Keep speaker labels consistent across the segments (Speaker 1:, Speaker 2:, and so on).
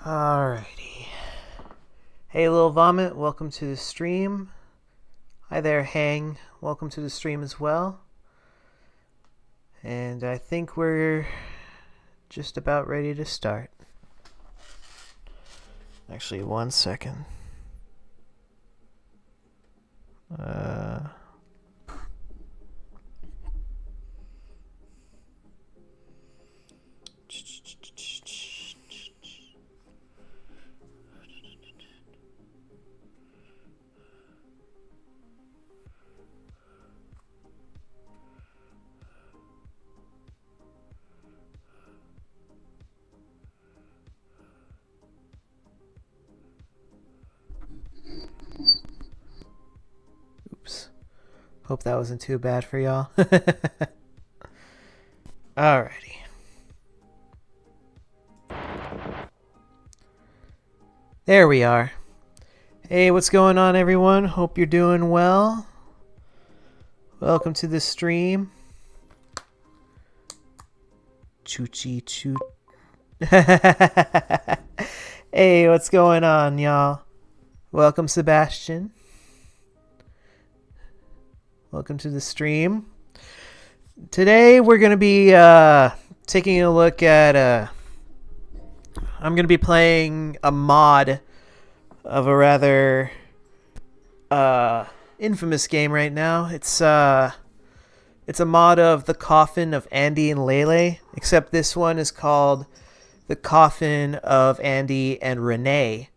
Speaker 1: Alrighty. Hey, Lil Vomit, welcome to the stream. Hi there, Hang. Welcome to the stream as well. And I think we're just about ready to start. Actually, 1 second. Oops. Hope that wasn't too bad for y'all. Alrighty. There we are. Hey, what's going on, everyone? Hope you're doing well. Welcome to the stream. Choochie choo. Hey, what's going on, y'all? Welcome, Sebastian. Welcome to the stream. Today we're going to be taking a look at I'm going to be playing a mod of a rather infamous game right now. It's a mod of the Coffin of Andy and Lele, except this one is called the Coffin of Andy and Renee.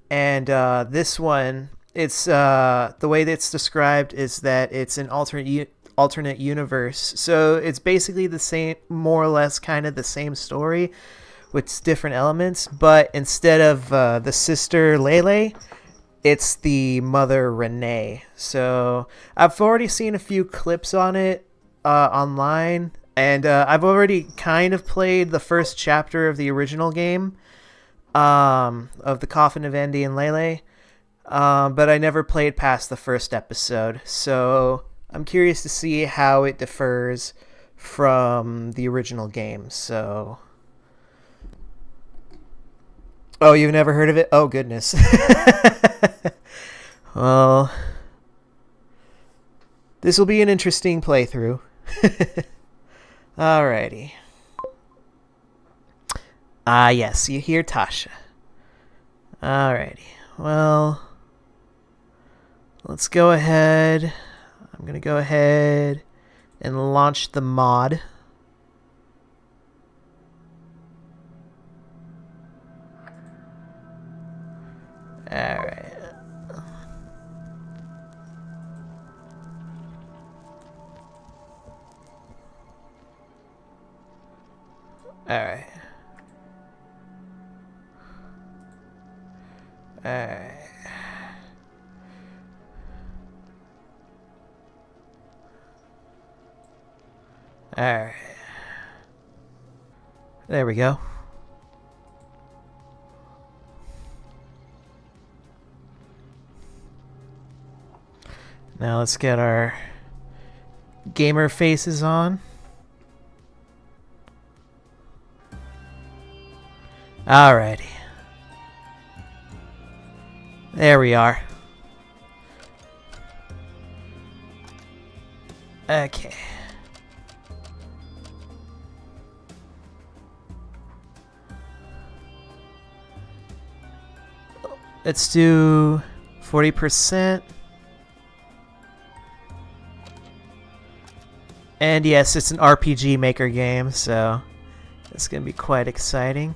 Speaker 1: And this one, it's the way that it's described is that it's an alternate universe. So it's basically the same, more or less kind of the same story with different elements, but instead of the sister Lele, it's the mother Renee. So I've already seen a few clips on it online, and I've already kind of played the first chapter of the original game of the Coffin of Andy and Lele, but I never played past the first episode. So I'm curious to see how it differs from the original game. So, oh, you've never heard of it? Oh, goodness. Well, this will be an interesting playthrough. Alrighty. Yes, you hear Tasha. Alrighty. Well, let's go ahead. I'm going to go ahead and launch the mod. Alright. Alright. Alright. Alright. There we go. Now let's get our gamer faces on. Alrighty. There we are. Okay. Let's do 40%. And yes, it's an RPG Maker game, so it's going to be quite exciting.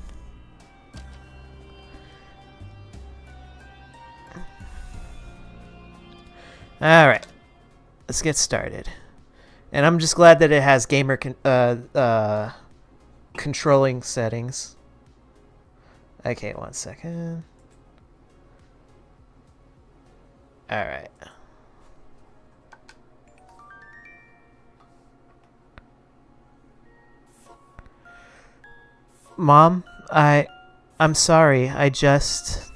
Speaker 1: Alright, let's get started. And I'm just glad that it has gamer controlling settings. Okay, 1 second. Alright. Mom, I'm sorry, I just...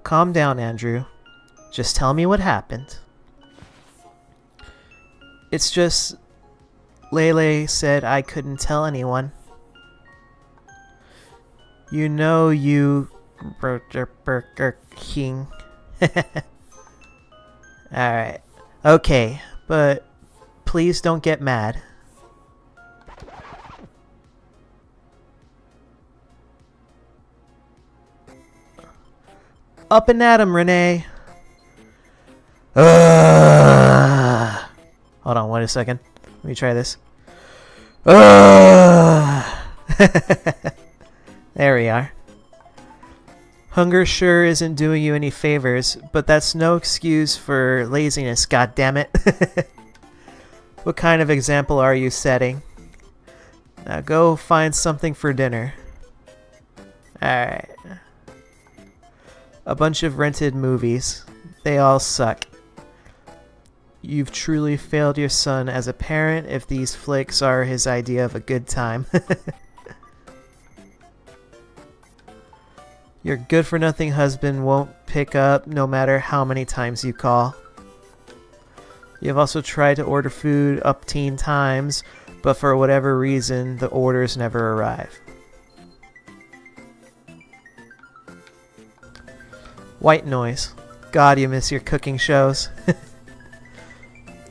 Speaker 1: Calm down, Andrew. Just tell me what happened. It's just... Lele said I couldn't tell anyone. You know you... Burger King. Alright. Okay, but please don't get mad. Up and at 'em, Renee. Hold on, wait a second. Let me try this. There we are. Hunger sure isn't doing you any favors, but that's no excuse for laziness, goddammit. What kind of example are you setting? Now go find something for dinner. Alright. A bunch of rented movies. They all suck. You've truly failed your son as a parent if these flicks are his idea of a good time. Your good-for-nothing husband won't pick up no matter how many times you call. You have also tried to order food up teen times, but for whatever reason, the orders never arrive. White noise. God, you miss your cooking shows.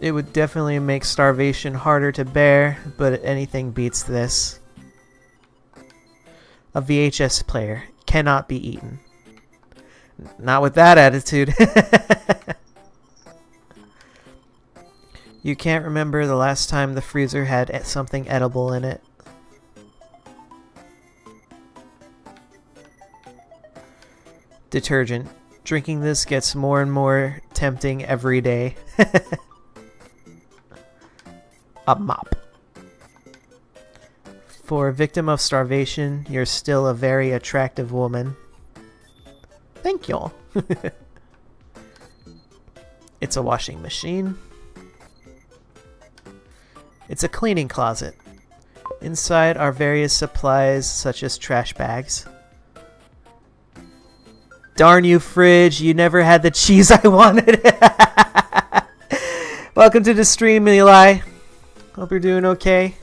Speaker 1: It would definitely make starvation harder to bear, but anything beats this. A VHS player cannot be eaten. Not with that attitude. You can't remember the last time the freezer had something edible in it. Detergent. Drinking this gets more and more tempting every day. A mop. For a victim of starvation, you're still a very attractive woman. Thank you. It's a washing machine. It's a cleaning closet. Inside are various supplies such as trash bags. Darn you, fridge, you never had the cheese I wanted. Welcome to the stream, Eli. Hope you're doing okay.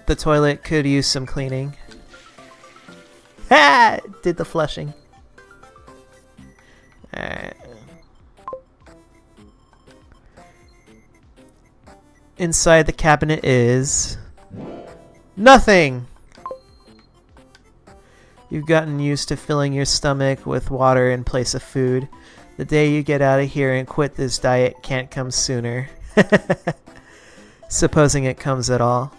Speaker 1: The toilet could use some cleaning. Ha! Did the flushing. Alright. Inside the cabinet is... nothing! You've gotten used to filling your stomach with water in place of food. The day you get out of here and quit this diet can't come sooner. Supposing it comes at all.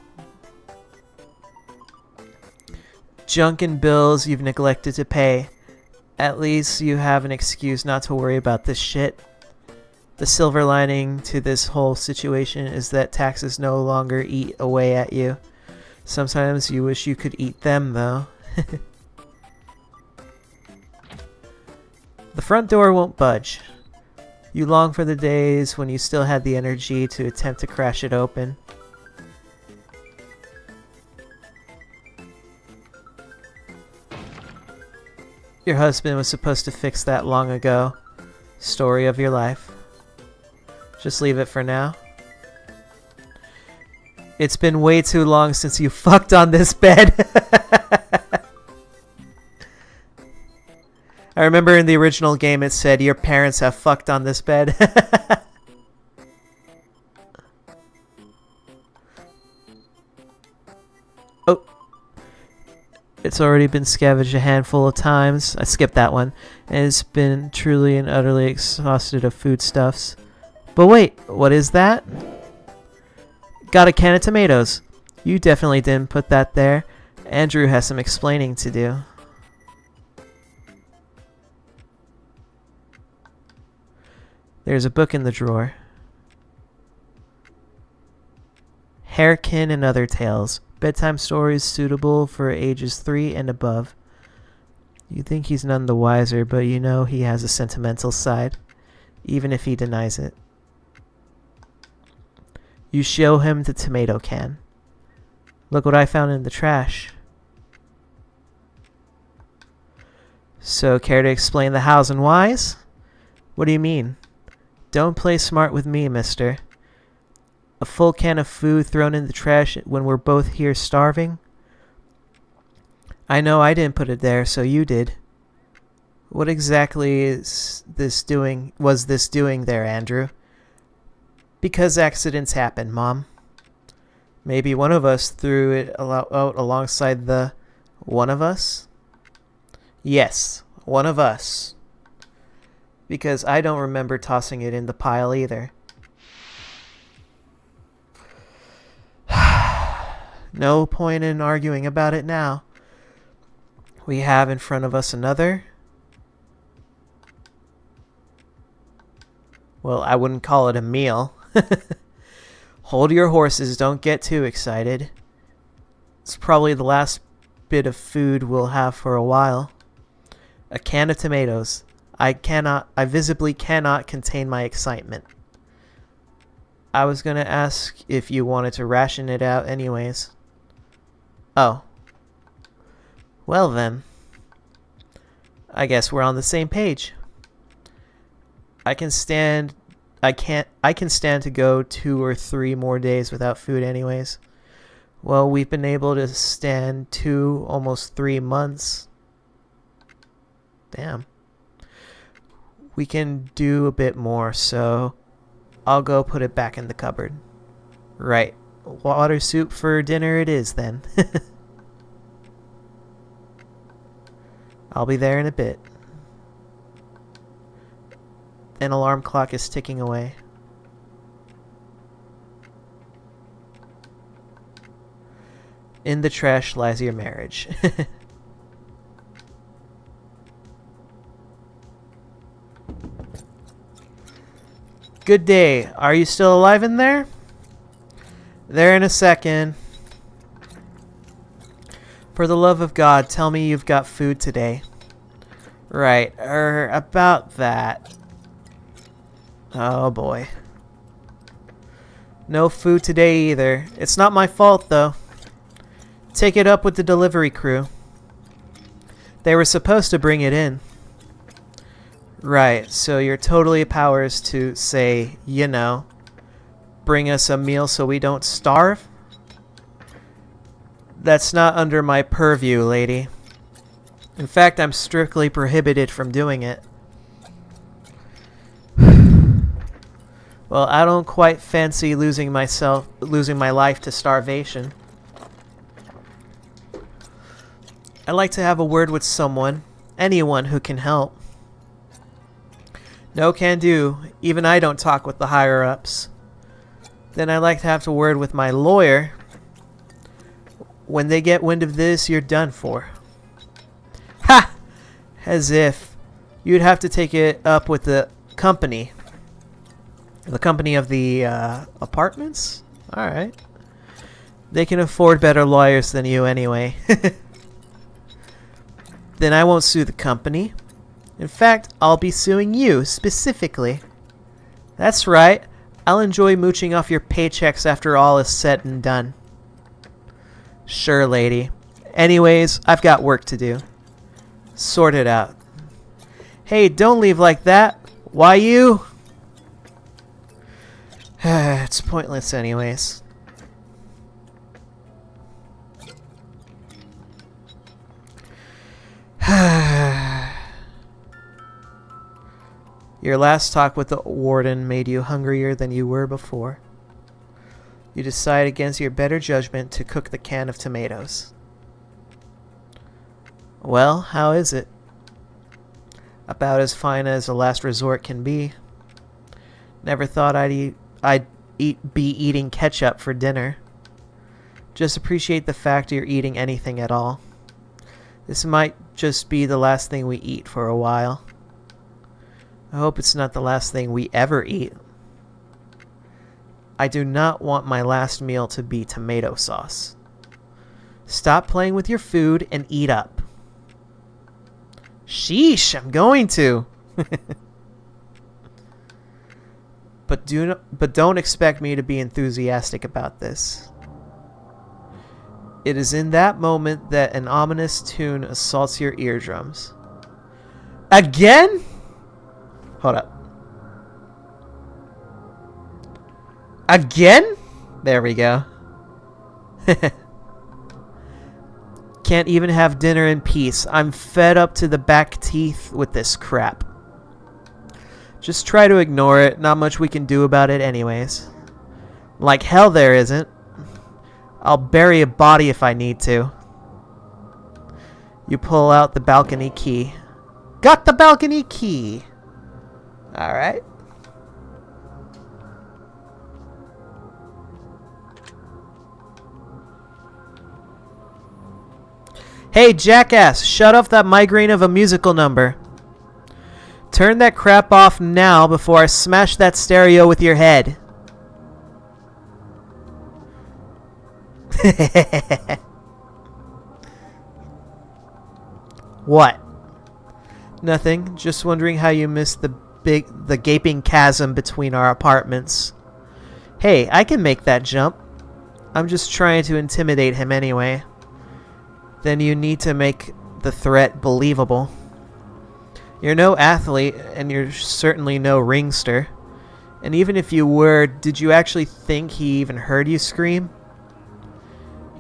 Speaker 1: Junk and bills you've neglected to pay. At least you have an excuse not to worry about this shit. The silver lining to this whole situation is that taxes no longer eat away at you. Sometimes you wish you could eat them, though. The front door won't budge. You long for the days when you still had the energy to attempt to crash it open. Your husband was supposed to fix that long ago. Story of your life. Just leave it for now. It's been way too long since you fucked on this bed. I remember in the original game it said your parents have fucked on this bed. Oh. It's already been scavenged a handful of times. I skipped that one. And it's been truly and utterly exhausted of foodstuffs. But wait, what is that? Got a can of tomatoes. You definitely didn't put that there. Andrew has some explaining to do. There's a book in the drawer. Harekin and Other Tales. Bedtime stories suitable for ages 3 and above. You think he's none the wiser, but you know he has a sentimental side, even if he denies it. You show him the tomato can. Look what I found in the trash. So, care to explain the hows and whys? What do you mean? Don't play smart with me, mister. A full can of food thrown in the trash when we're both here starving? I know I didn't put it there, so you did. What exactly was this doing there, Andrew? Because accidents happen, Mom. Maybe one of us threw it out alongside the one of us? Yes, one of us. Because I don't remember tossing it in the pile either. No point in arguing about it now. We have in front of us another. Well, I wouldn't call it a meal. Hold your horses, don't get too excited. It's probably the last bit of food we'll have for a while. A can of tomatoes. I visibly cannot contain my excitement. I was gonna ask if you wanted to ration it out anyways. Oh. Well then. I guess we're on the same page. I can stand to go 2 or 3 more days without food anyways. Well, we've been able to stand 2, almost 3 months. Damn. We can do a bit more, so I'll go put it back in the cupboard. Right. Water soup for dinner it is then. I'll be there in a bit. An alarm clock is ticking away. In the trash lies your marriage. Good day. Are you still alive in there? There in a second. For the love of God, tell me you've got food today. Right. About that. Oh boy. No food today either. It's not my fault though. Take it up with the delivery crew. They were supposed to bring it in. Right, so your totally powers to say, you know, bring us a meal so we don't starve? That's not under my purview, lady. In fact, I'm strictly prohibited from doing it. Well, I don't quite fancy losing my life to starvation. I'd like to have a word with someone, anyone who can help. No can do. Even I don't talk with the higher-ups. Then I'd like to have a word with my lawyer. When they get wind of this, you're done for. Ha! As if. You'd have to take it up with the company. The company of the apartments? Alright. They can afford better lawyers than you anyway. Then I won't sue the company. In fact, I'll be suing you specifically. That's right. I'll enjoy mooching off your paychecks after all is said and done. Sure, lady. Anyways, I've got work to do. Sort it out. Hey, don't leave like that. Why you? It's pointless anyways. Your last talk with the warden made you hungrier than you were before. You decide against your better judgment to cook the can of tomatoes. Well, how is it? About as fine as a last resort can be. Never thought I'd be eating ketchup for dinner. Just appreciate the fact you're eating anything at all. This might just be the last thing we eat for a while. I hope it's not the last thing we ever eat. I do not want my last meal to be tomato sauce. Stop playing with your food and eat up. Sheesh, I'm going to. But don't expect me to be enthusiastic about this. It is in that moment that an ominous tune assaults your eardrums. Again? Hold up. Again? There we go. Can't even have dinner in peace. I'm fed up to the back teeth with this crap. Just try to ignore it. Not much we can do about it anyways. Like hell there isn't. I'll bury a body if I need to. You pull out the balcony key. Got the balcony key. Alright. Hey, jackass, shut off that migraine of a musical number. Turn that crap off now before I smash that stereo with your head. What? Nothing. Just wondering how you missed the gaping chasm between our apartments. Hey, I can make that jump. I'm just trying to intimidate him anyway. Then you need to make the threat believable. You're no athlete, and you're certainly no ringster. And even if you were, did you actually think he even heard you scream?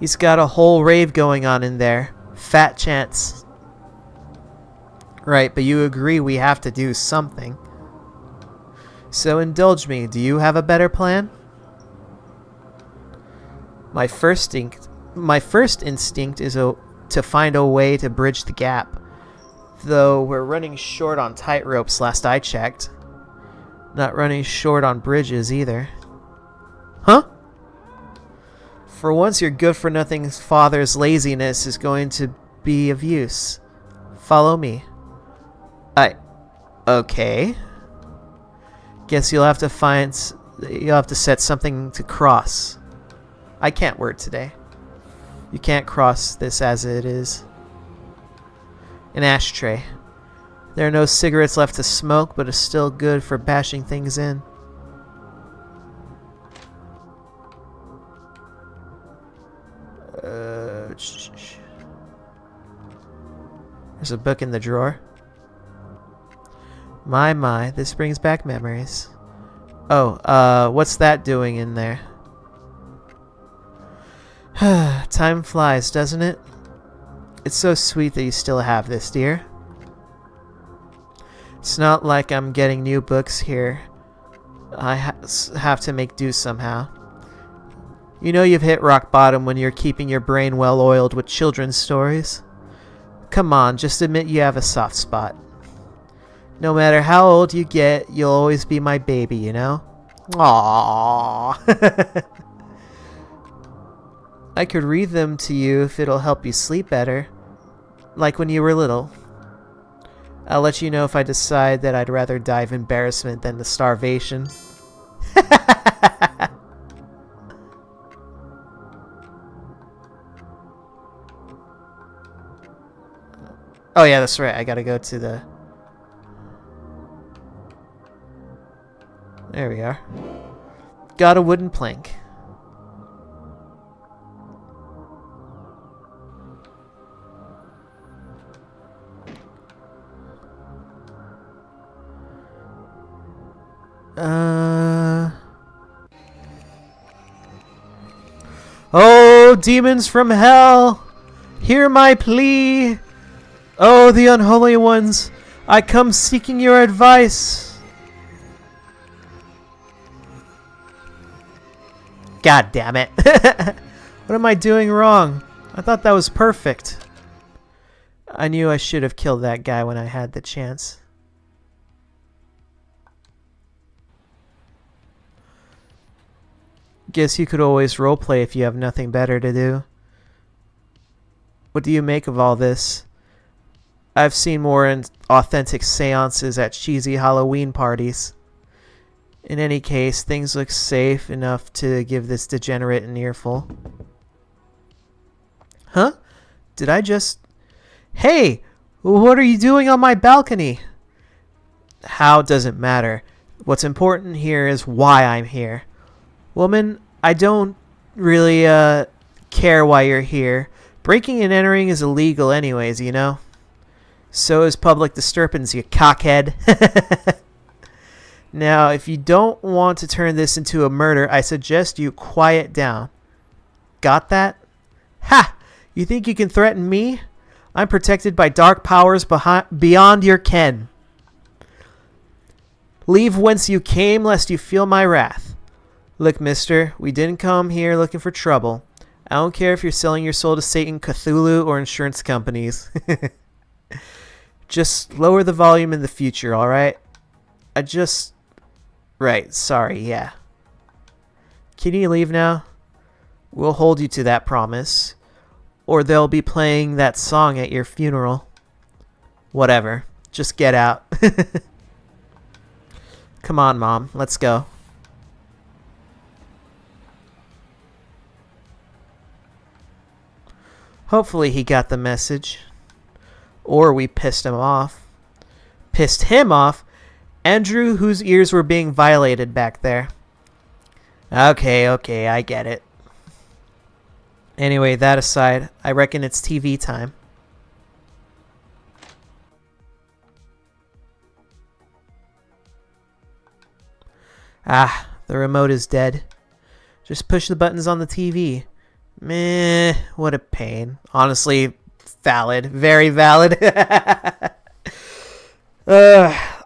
Speaker 1: He's got a whole rave going on in there. Fat chance. Right, but you agree we have to do something. So indulge me. Do you have a better plan? My first instinct is to find a way to bridge the gap. Though we're running short on tightropes last I checked. Not running short on bridges either. Huh? For once your good-for-nothing father's laziness is going to be of use. Follow me. Okay. Guess you'll have to set something to cross. I can't word today. You can't cross this as it is. An ashtray. There are no cigarettes left to smoke, but it's still good for bashing things in. There's a book in the drawer. My, this brings back memories. Oh, what's that doing in there? Time flies, doesn't it? It's so sweet that you still have this, dear. It's not like I'm getting new books here. I have to make do somehow. You know you've hit rock bottom when you're keeping your brain well oiled with children's stories. Come on, just admit you have a soft spot. No matter how old you get, you'll always be my baby, you know? Aww. I could read them to you if it'll help you sleep better. Like when you were little. I'll let you know if I decide that I'd rather die of embarrassment than the starvation. Oh yeah, that's right. I gotta go to the... There we are. Got a wooden plank. Oh, demons from hell, hear my plea. Oh, the unholy ones, I come seeking your advice. God damn it. What am I doing wrong? I thought that was perfect. I knew I should have killed that guy when I had the chance. Guess you could always roleplay if you have nothing better to do. What do you make of all this? I've seen more authentic seances at cheesy Halloween parties. In any case, things look safe enough to give this degenerate an earful. Huh? Did I just... Hey! What are you doing on my balcony? How doesn't matter. What's important here is why I'm here. Woman, I don't really care why you're here. Breaking and entering is illegal anyways, you know? So is public disturbance, you cockhead. Now, if you don't want to turn this into a murder, I suggest you quiet down. Got that? Ha! You think you can threaten me? I'm protected by dark powers beyond your ken. Leave whence you came, lest you feel my wrath. Look, mister, we didn't come here looking for trouble. I don't care if you're selling your soul to Satan, Cthulhu, or insurance companies. Just lower the volume in the future, alright? Right, sorry, yeah. Can you leave now? We'll hold you to that promise. Or they'll be playing that song at your funeral. Whatever. Just get out. Come on, Mom. Let's go. Hopefully he got the message. Or we pissed him off. Pissed him off? Andrew, whose ears were being violated back there. Okay, I get it. Anyway, that aside, I reckon it's TV time. Ah, the remote is dead. Just push the buttons on the TV. Meh, what a pain. Honestly, valid. Very valid.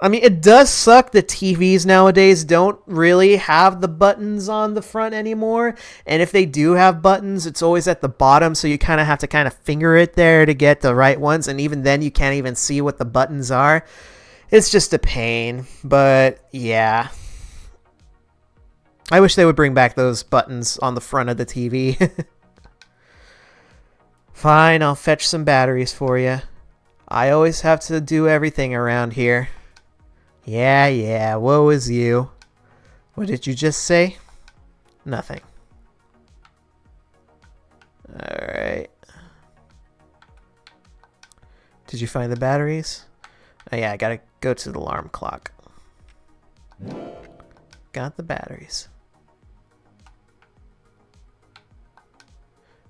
Speaker 1: I mean, it does suck that TVs nowadays don't really have the buttons on the front anymore. And if they do have buttons, it's always at the bottom. So you kind of have to finger it there to get the right ones. And even then, you can't even see what the buttons are. It's just a pain. But yeah. I wish they would bring back those buttons on the front of the TV. Fine, I'll fetch some batteries for you. I always have to do everything around here. Yeah, woe is you. What did you just say? Nothing. Alright. Did you find the batteries? Oh yeah, I gotta go to the alarm clock. Got the batteries.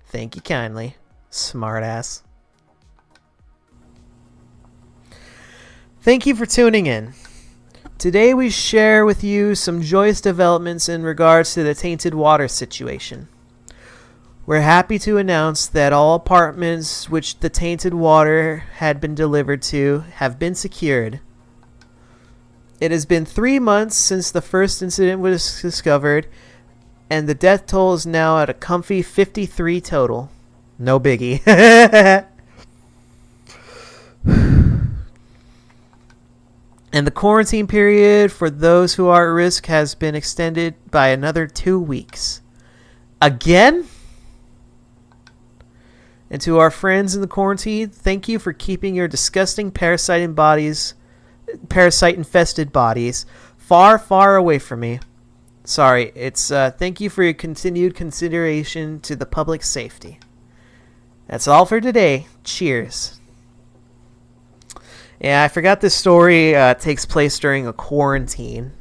Speaker 1: Thank you kindly, smartass. Thank you for tuning in. Today we share with you some joyous developments in regards to the tainted water situation. We're happy to announce that all apartments which the tainted water had been delivered to have been secured. It has been 3 months since the first incident was discovered, and the death toll is now at a comfy 53 total. No biggie. And the quarantine period for those who are at risk has been extended by another 2 weeks. Again? And to our friends in the quarantine, thank you for keeping your disgusting parasite-infested bodies far, far away from me. Sorry, it's thank you for your continued consideration to the public safety. That's all for today. Cheers. Yeah, I forgot this story takes place during a quarantine.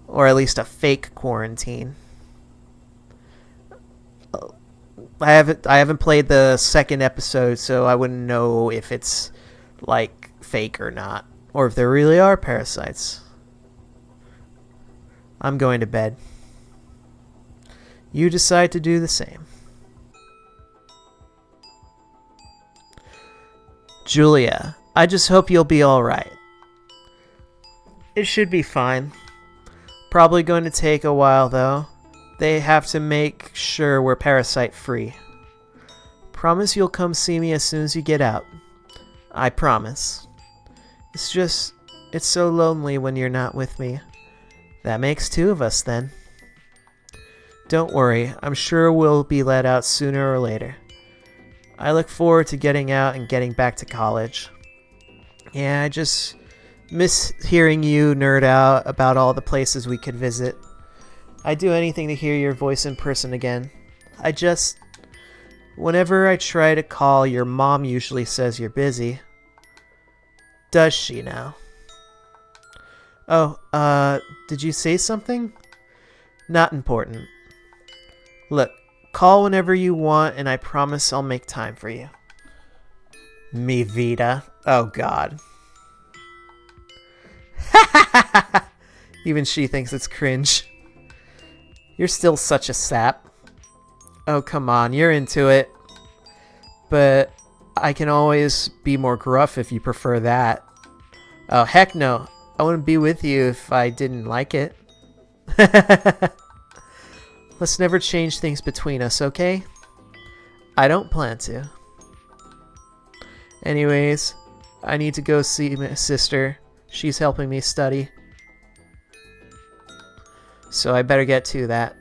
Speaker 1: Or at least a fake quarantine. I haven't played the second episode, so I wouldn't know if it's like fake or not. Or if there really are parasites. I'm going to bed. You decide to do the same. Julia, I just hope you'll be alright. It should be fine. Probably going to take a while though. They have to make sure we're parasite free. Promise you'll come see me as soon as you get out. I promise. It's so lonely when you're not with me. That makes 2 of us then. Don't worry, I'm sure we'll be let out sooner or later. I look forward to getting out and getting back to college. Yeah, I just miss hearing you nerd out about all the places we could visit. I'd do anything to hear your voice in person again. Whenever I try to call, your mom usually says you're busy. Does she now? Oh, did you say something? Not important. Look, call whenever you want, and I promise I'll make time for you. Mi vida. Oh, God. Even she thinks it's cringe. You're still such a sap. Oh, come on, you're into it. But I can always be more gruff if you prefer that. Oh, heck no. I wouldn't be with you if I didn't like it. Let's never change things between us, okay? I don't plan to. Anyways, I need to go see my sister. She's helping me study. So I better get to that.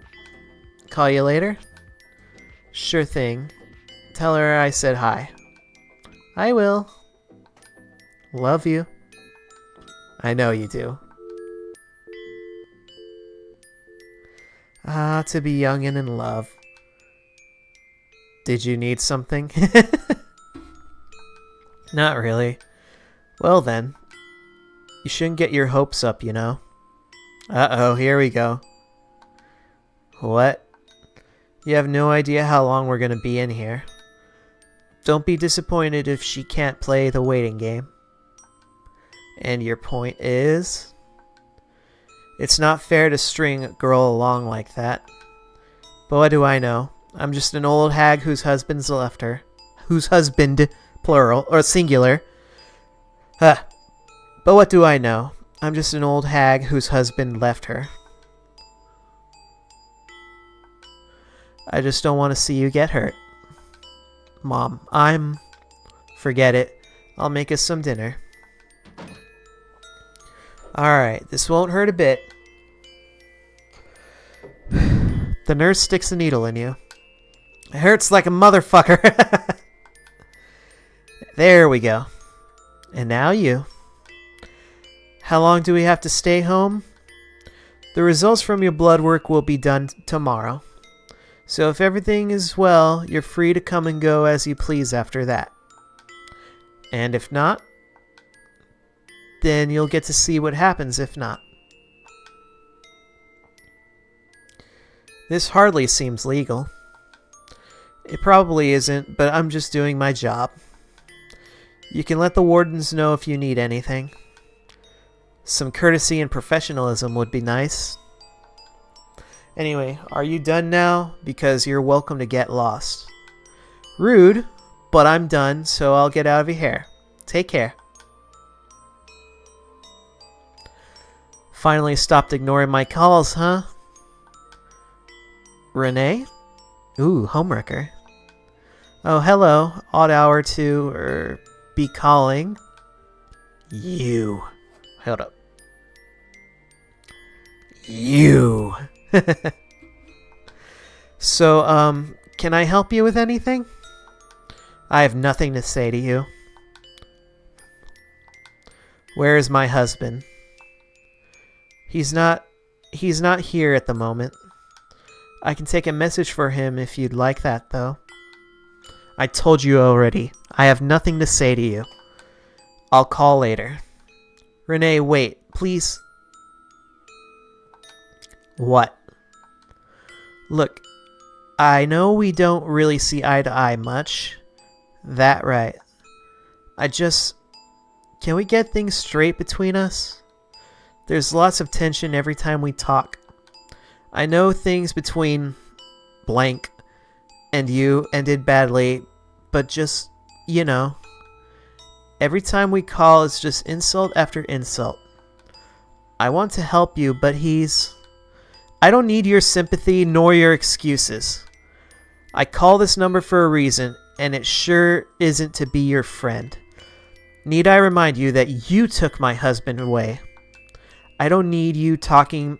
Speaker 1: Call you later? Sure thing. Tell her I said hi. I will. Love you. I know you do. Ah, to be young and in love. Did you need something? Not really. Well then. You shouldn't get your hopes up, you know. Uh-oh, here we go. What? You have no idea how long we're gonna be in here. Don't be disappointed if she can't play the waiting game. And your point is? It's not fair to string a girl along like that. But what do I know? I'm just an old hag whose husband's left her. Whose husband, plural, or singular. Huh. But what do I know? I'm just an old hag whose husband left her. I just don't want to see you get hurt. Mom, Forget it. I'll make us some dinner. Alright, this won't hurt a bit. The nurse sticks a needle in you. It hurts like a motherfucker. There we go. And now you. How long do we have to stay home? The results from your blood work will be done tomorrow. So if everything is well, you're free to come and go as you please after that. And if not, then you'll get to see what happens if not. This hardly seems legal. It probably isn't, but I'm just doing my job. You can let the wardens know if you need anything. Some courtesy and professionalism would be nice. Anyway, are you done now? Because you're welcome to get lost. Rude, but I'm done, so I'll get out of your hair. Take care. Finally stopped ignoring my calls, huh? Renee? Ooh, homewrecker. Oh, hello. Odd hour to, be calling. You. Hold up. You. So, can I help you with anything? I have nothing to say to you. Where is my husband? He's not here at the moment. I can take a message for him if you'd like that, though. I told you already. I have nothing to say to you. I'll call later. Renee, wait, please. What? Look, I know we don't really see eye to eye much. That right. Can we get things straight between us? There's lots of tension every time we talk. I know things between blank and you ended badly, but just, you know, every time we call it's just insult after insult. I want to help you, but I don't need your sympathy nor your excuses. I call this number for a reason, and it sure isn't to be your friend. Need I remind you that you took my husband away? I don't need you taking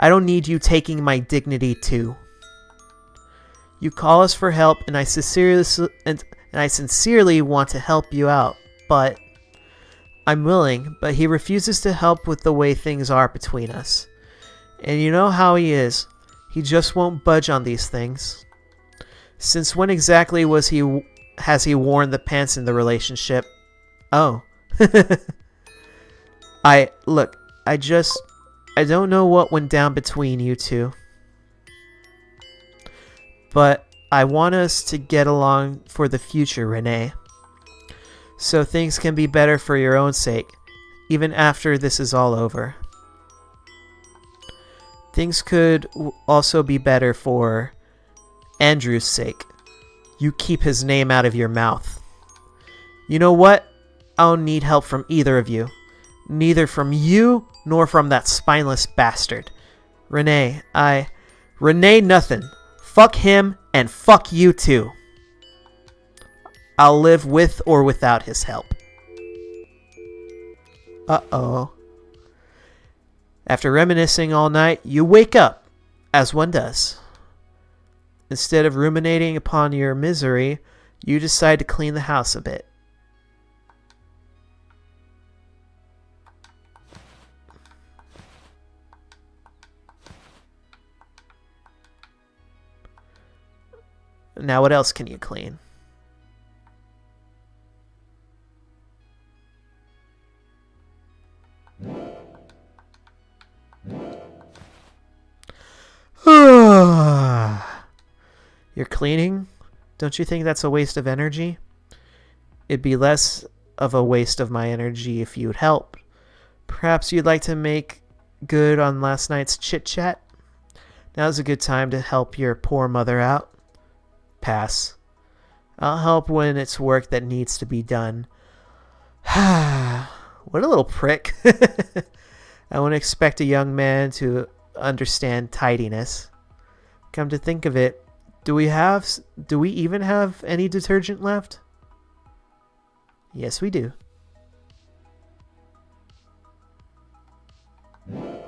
Speaker 1: my dignity too. You call us for help, and I sincerely want to help you out, but I'm willing, but he refuses to help with the way things are between us. And you know how he is. He just won't budge on these things. Since when exactly has he worn the pants in the relationship? Oh. I don't know what went down between you two. But I want us to get along for the future, Renee. So things can be better for your own sake, even after this is all over. Things could also be better for Andrew's sake. You keep his name out of your mouth. You know what? I don't need help from either of you. Neither from you nor from that spineless bastard. Renee, Renee nothing. Fuck him and fuck you too. I'll live with or without his help. Uh-oh. After reminiscing all night, you wake up, as one does. Instead of ruminating upon your misery, you decide to clean the house a bit. Now what else can you clean? You're cleaning? Don't you think that's a waste of energy? It'd be less of a waste of my energy if you'd help. Perhaps you'd like to make good on last night's chit-chat? Now's a good time to help your poor mother out. Pass. I'll help when it's work that needs to be done. What a little prick. I wouldn't expect a young man to understand tidiness. Come to think of it, do we even have any detergent left? Yes, we do. You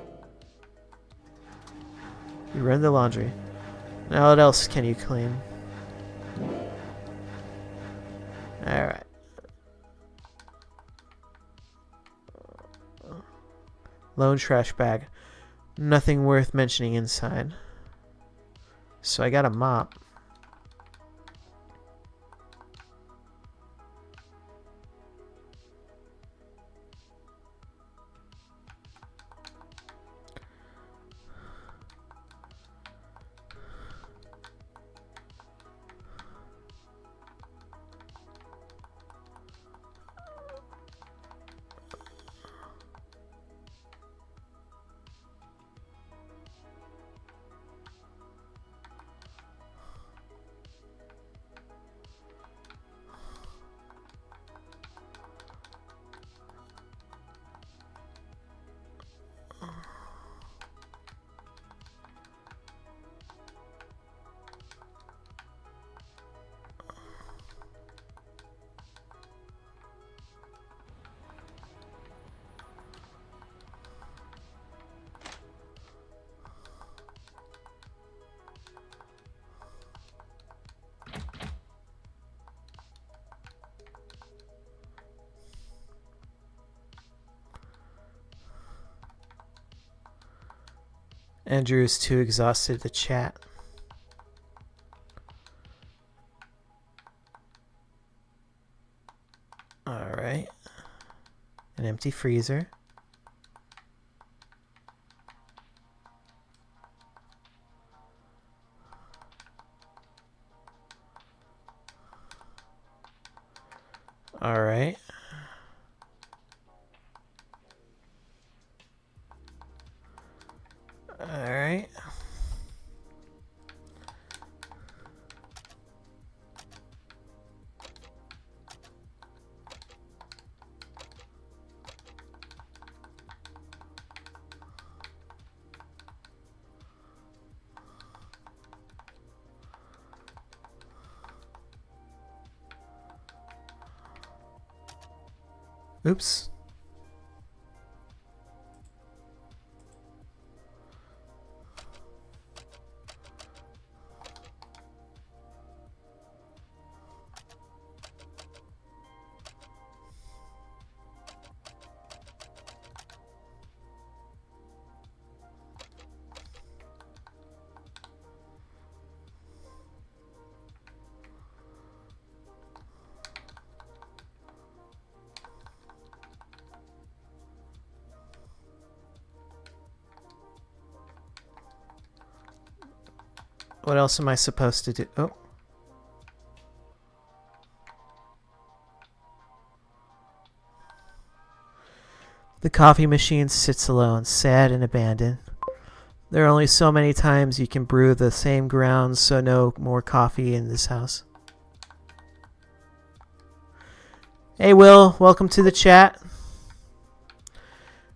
Speaker 1: run the laundry. Now what else can you clean? Alright. Lone trash bag. Nothing worth mentioning inside. So I got a mop. Andrew is too exhausted to chat. Alright. An empty freezer. Alright. Alright. Oops. What else am I supposed to do? Oh. The coffee machine sits alone, sad and abandoned. There are only so many times you can brew the same grounds, so no more coffee in this house. Hey Will, welcome to the chat.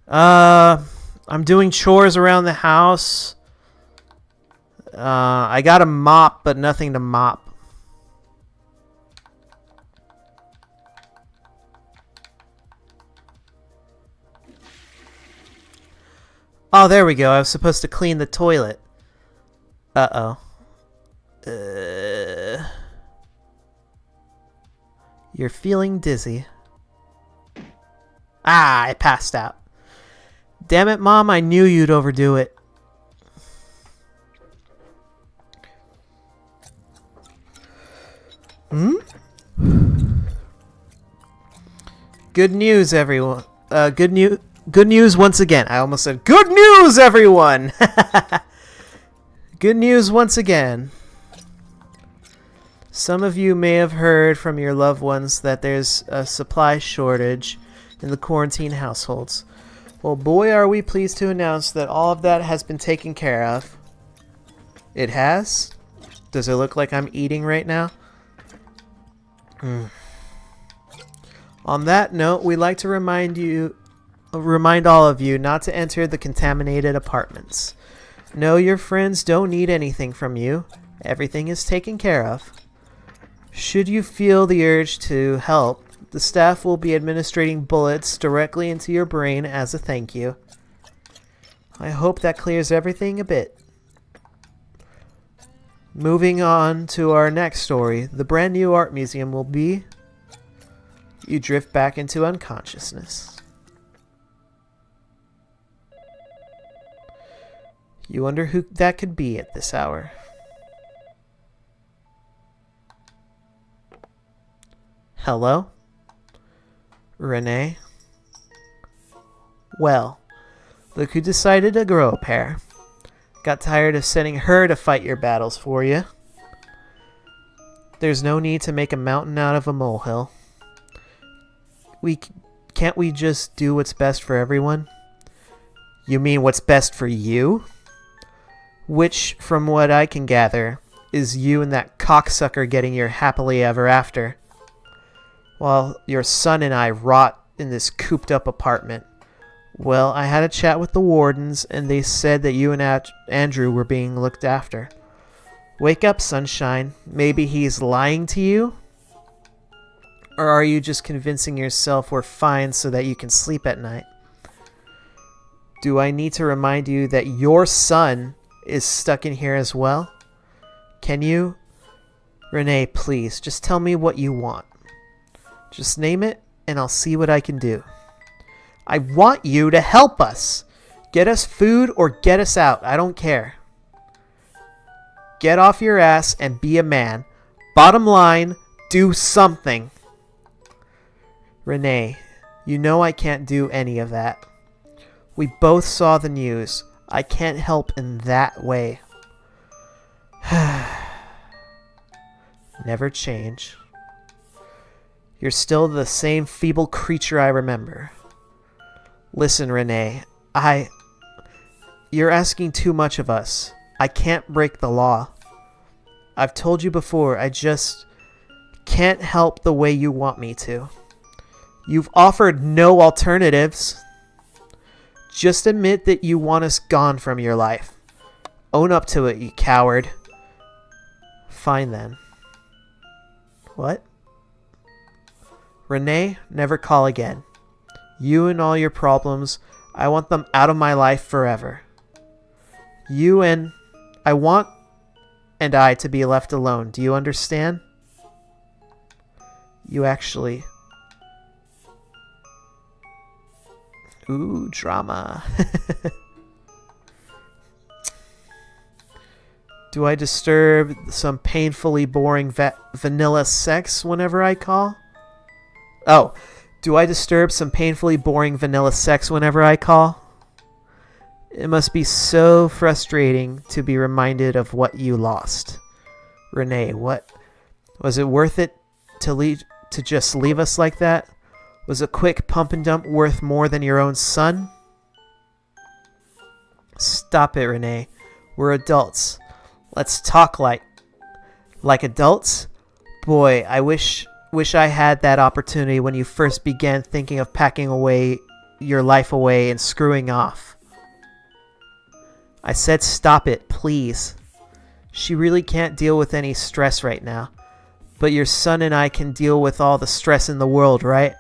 Speaker 1: I'm doing chores around the house. I got a mop, but nothing to mop. Oh, there we go. I was supposed to clean the toilet. Uh-oh. You're feeling dizzy. Ah, I passed out. Damn it, Mom. I knew you'd overdo it. Good news, everyone. Good news once again. I almost said, good news, everyone! Good news once again. Some of you may have heard from your loved ones that there's a supply shortage in the quarantine households. Well, boy, are we pleased to announce that all of that has been taken care of. It has? Does it look like I'm eating right now? On that note, we'd like to remind all of you not to enter the contaminated apartments. No, your friends don't need anything from you. Everything is taken care of. Should you feel the urge to help, the staff will be administering bullets directly into your brain as a thank you. I hope that clears everything a bit. Moving on to our next story, the brand new art museum will be... You drift back into unconsciousness. You wonder who that could be at this hour. Hello? Renee? Well, look who decided to grow a pair. Got tired of sending her to fight your battles for you. There's no need to make a mountain out of a molehill. Can't we just do what's best for everyone? You mean what's best for you? Which, from what I can gather, is you and that cocksucker getting your happily ever after, while your son and I rot in this cooped-up apartment. Well, I had a chat with the wardens, and they said that you and Andrew were being looked after. Wake up, sunshine. Maybe he's lying to you? Or are you just convincing yourself we're fine so that you can sleep at night? Do I need to remind you that your son is stuck in here as well? Can you? Renee, please, just tell me what you want. Just name it, and I'll see what I can do. I want you to help us. Get us food or get us out. I don't care. Get off your ass and be a man. Bottom line, do something. Renee, you know I can't do any of that. We both saw the news. I can't help in that way. Never change. You're still the same feeble creature I remember. Listen, Renee, you're asking too much of us. I can't break the law. I've told you before, I just can't help the way you want me to. You've offered no alternatives. Just admit that you want us gone from your life. Own up to it, you coward. Fine then. What? Renee, never call again. You and all your problems, I want them out of my life forever. I want I to be left alone. Do you understand? You actually... Ooh, drama. Do I disturb some painfully boring vanilla sex whenever I call? Oh, do I disturb some painfully boring vanilla sex whenever I call? It must be so frustrating to be reminded of what you lost. Renee, what? Was it worth it to just leave us like that? Was a quick pump and dump worth more than your own son? Stop it, Renee. We're adults. Let's talk like adults. Boy, I wish I had that opportunity when you first began thinking of packing away your life away and screwing off. I said stop it, please. She really can't deal with any stress right now. But your son and I can deal with all the stress in the world, right?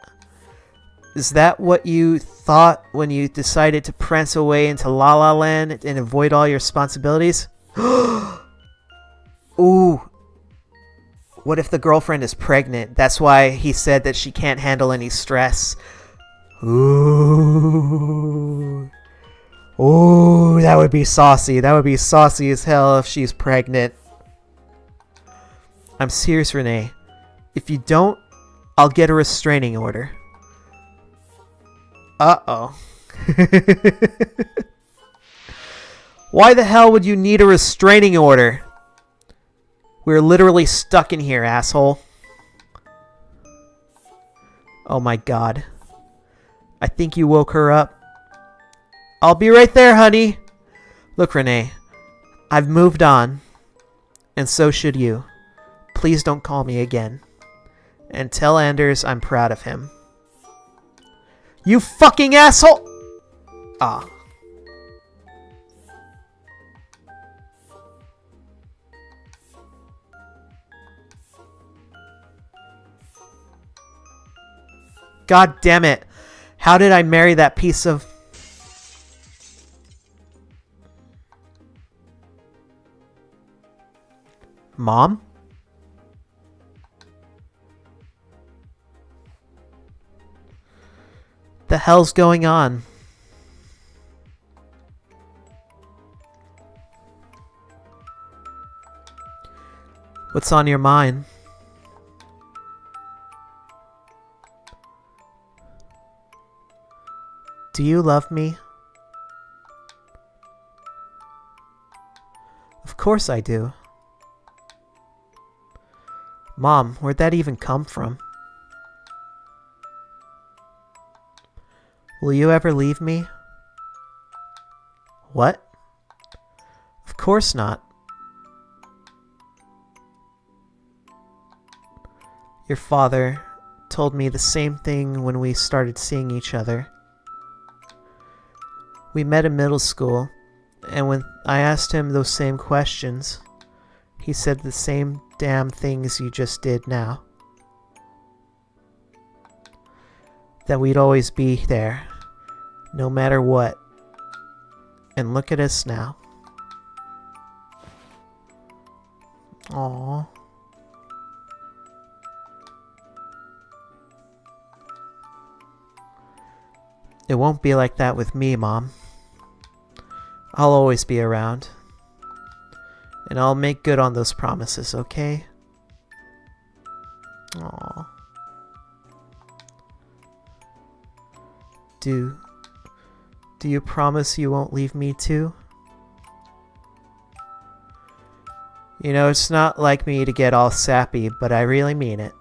Speaker 1: Is that what you thought when you decided to prance away into La La Land and avoid all your responsibilities? Ooh. What if the girlfriend is pregnant? That's why he said that she can't handle any stress. Ooh. Ooh, that would be saucy. That would be saucy as hell if she's pregnant. I'm serious, Renee. If you don't, I'll get a restraining order. Uh-oh. Why the hell would you need a restraining order? We're literally stuck in here, asshole. Oh my god. I think you woke her up. I'll be right there, honey. Look, Renee. I've moved on. And so should you. Please don't call me again. And tell Anders I'm proud of him. You fucking asshole! Ah. God damn it. How did I marry that piece of... Mom? The hell's going on? What's on your mind? Do you love me? Of course I do. Mom, where'd that even come from? Will you ever leave me? What? Of course not. Your father told me the same thing when we started seeing each other. We met in middle school, and when I asked him those same questions, he said the same damn things you just did now. That we'd always be there, no matter what. And look at us now. Aww. It won't be like that with me, Mom. I'll always be around. And I'll make good on those promises, okay? Aww. Do you promise you won't leave me too? You know, it's not like me to get all sappy, but I really mean it.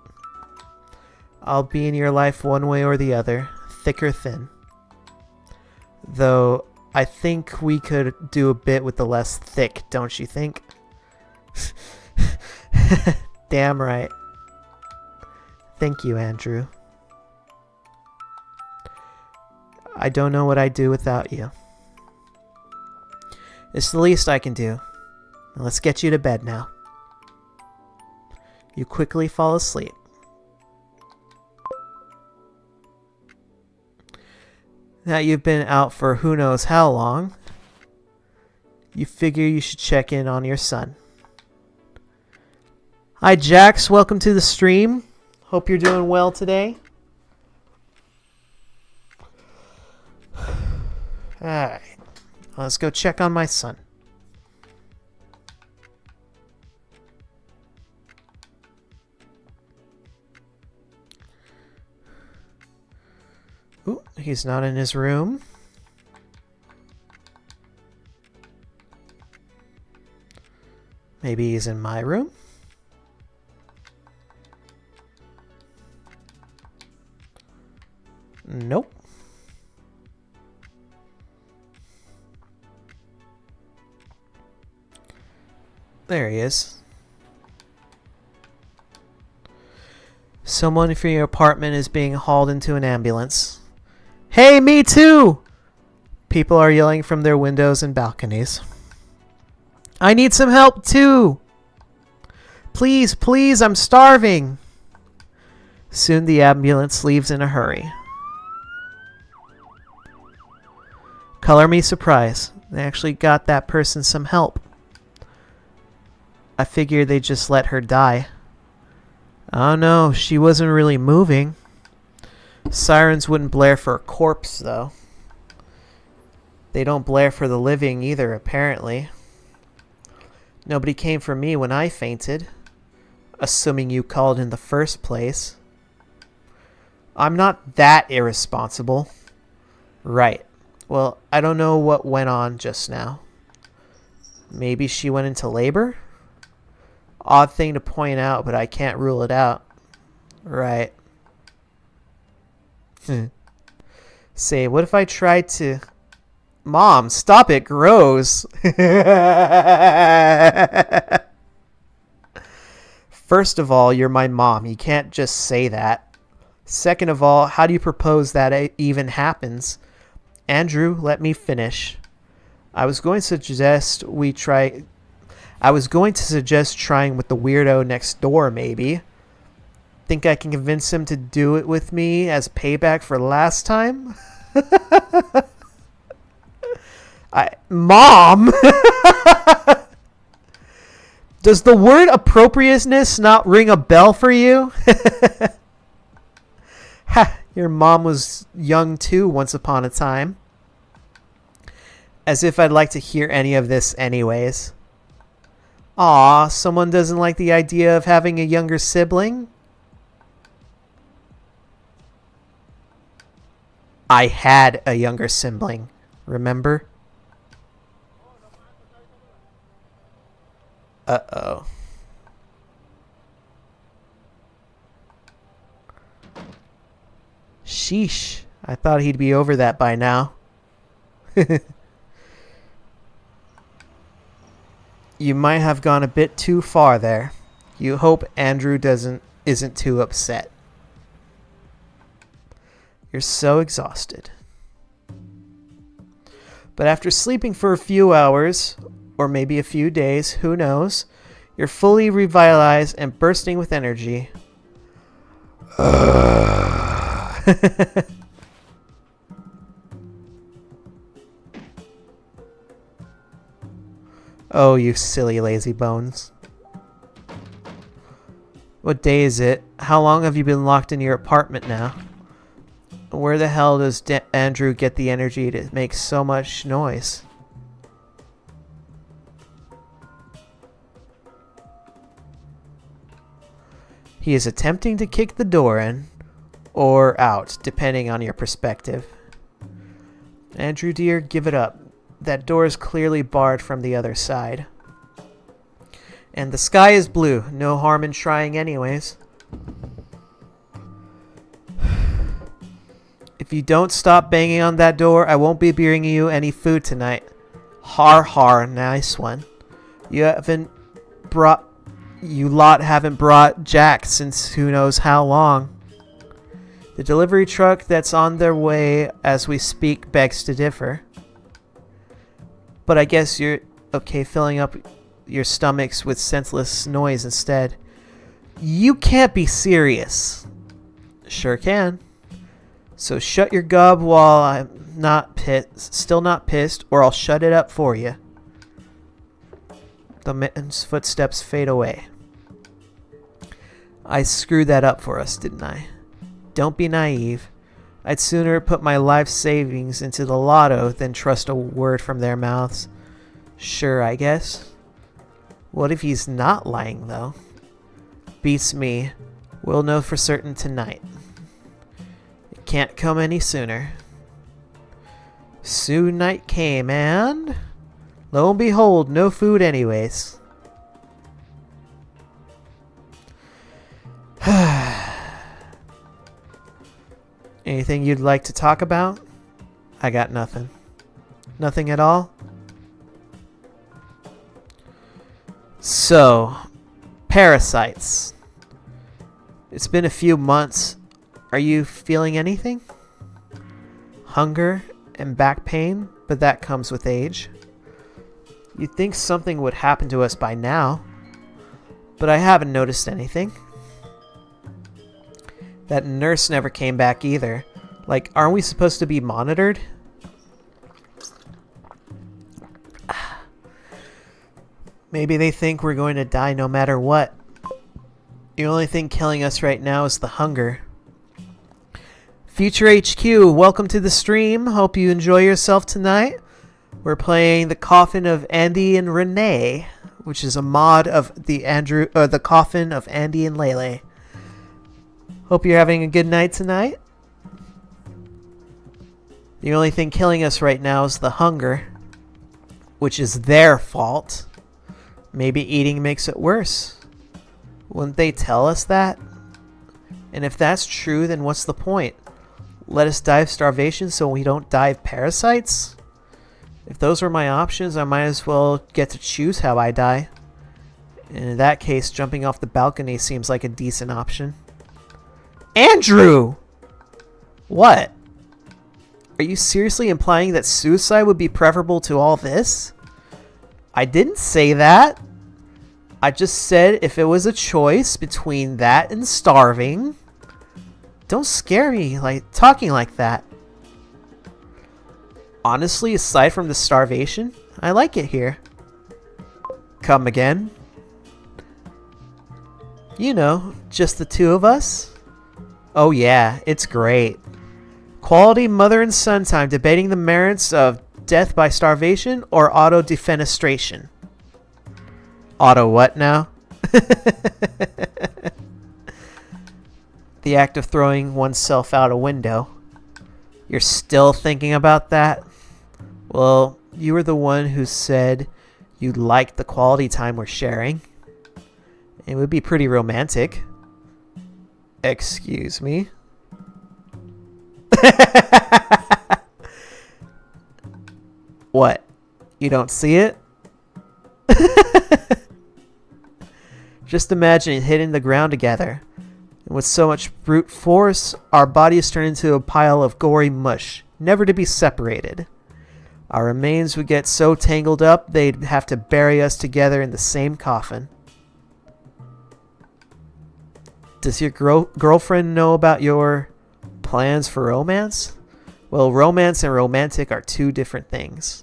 Speaker 1: I'll be in your life one way or the other, thick or thin. Though, I think we could do a bit with the less thick, don't you think? Damn right. Thank you, Andrew. I don't know what I'd do without you. It's the least I can do. Now let's get you to bed now. You quickly fall asleep. Now you've been out for who knows how long, you figure you should check in on your son. Hi Jax, welcome to the stream. Hope you're doing well today. Alright, let's go check on my son. Ooh, he's not in his room. Maybe he's in my room? Nope. There he is. Someone from your apartment is being hauled into an ambulance. Hey, me too! People are yelling from their windows and balconies. I need some help too! Please, please, I'm starving! Soon the ambulance leaves in a hurry. Color me surprised. They actually got that person some help. I figured they'd just let her die. Oh no, she wasn't really moving. Sirens wouldn't blare for a corpse, though. They don't blare for the living either, apparently. Nobody came for me when I fainted. Assuming you called in the first place. I'm not that irresponsible. Right. Well, I don't know what went on just now. Maybe she went into labor? Odd thing to point out, but I can't rule it out. Right. Say, what if I tried to... Mom, stop it, gross. First of all, you're my mom. You can't just say that. Second of all, how do you propose that it even happens? Andrew, let me finish. I was going to suggest trying with the weirdo next door, maybe. Think I can convince him to do it with me as payback for last time? Mom! Does the word appropriateness not ring a bell for you? Ha! Your mom was young too once upon a time. As if I'd like to hear any of this anyways. Aw, someone doesn't like the idea of having a younger sibling? I had a younger sibling, remember? Uh-oh. Sheesh. I thought he'd be over that by now. You might have gone a bit too far there. You hope Andrew isn't too upset. You're so exhausted. But after sleeping for a few hours, or maybe a few days, who knows, you're fully revitalized and bursting with energy. Oh, you silly lazy bones. What day is it? How long have you been locked in your apartment now? Where the hell does Andrew get the energy to make so much noise? He is attempting to kick the door in, or out, depending on your perspective. Andrew dear, give it up. That door is clearly barred from the other side. And the sky is blue. No harm in trying anyways. If you don't stop banging on that door, I won't be bringing you any food tonight. Har har, nice one. You lot haven't brought Jack since who knows how long. The delivery truck that's on their way as we speak begs to differ. But I guess you're okay filling up your stomachs with senseless noise instead. You can't be serious. Sure can. So shut your gob while I'm still not pissed, or I'll shut it up for you. The man's footsteps fade away. I screwed that up for us, didn't I? Don't be naive. I'd sooner put my life savings into the lotto than trust a word from their mouths. Sure, I guess. What if he's not lying, though? Beats me. We'll know for certain tonight. It can't come any sooner. Soon night came, and... lo and behold, no food anyways. Anything you'd like to talk about? I got nothing. Nothing at all? So, parasites. It's been a few months. Are you feeling anything? Hunger and back pain, but that comes with age. You'd think something would happen to us by now, but I haven't noticed anything. That nurse never came back either. Like, aren't we supposed to be monitored? Maybe they think we're going to die no matter what. The only thing killing us right now is the hunger. Future HQ, welcome to the stream. Hope you enjoy yourself tonight. We're playing the Coffin of Andy and Renee, which is a mod of the Coffin of Andy and Lele. Hope you're having a good night tonight. The only thing killing us right now is the hunger, which is their fault. Maybe eating makes it worse. Wouldn't they tell us that? And if that's true, then what's the point? Let us die of starvation so we don't die of parasites? If those were my options, I might as well get to choose how I die. And in that case, jumping off the balcony seems like a decent option. Andrew! What? Are you seriously implying that suicide would be preferable to all this? I didn't say that. I just said if it was a choice between that and starving. Don't scare me like talking like that. Honestly, aside from the starvation, I like it here. Come again? You know, just the two of us? Oh yeah, it's great. Quality mother and son time debating the merits of death by starvation or auto-defenestration. Auto what now? The act of throwing oneself out a window. You're still thinking about that? Well, you were the one who said you liked the quality time we're sharing. It would be pretty romantic. Excuse me? What? You don't see it? Just imagine hitting the ground together. And with so much brute force, our bodies turn into a pile of gory mush, never to be separated. Our remains would get so tangled up, they'd have to bury us together in the same coffin. Does your girlfriend know about your plans for romance? Well, romance and romantic are two different things.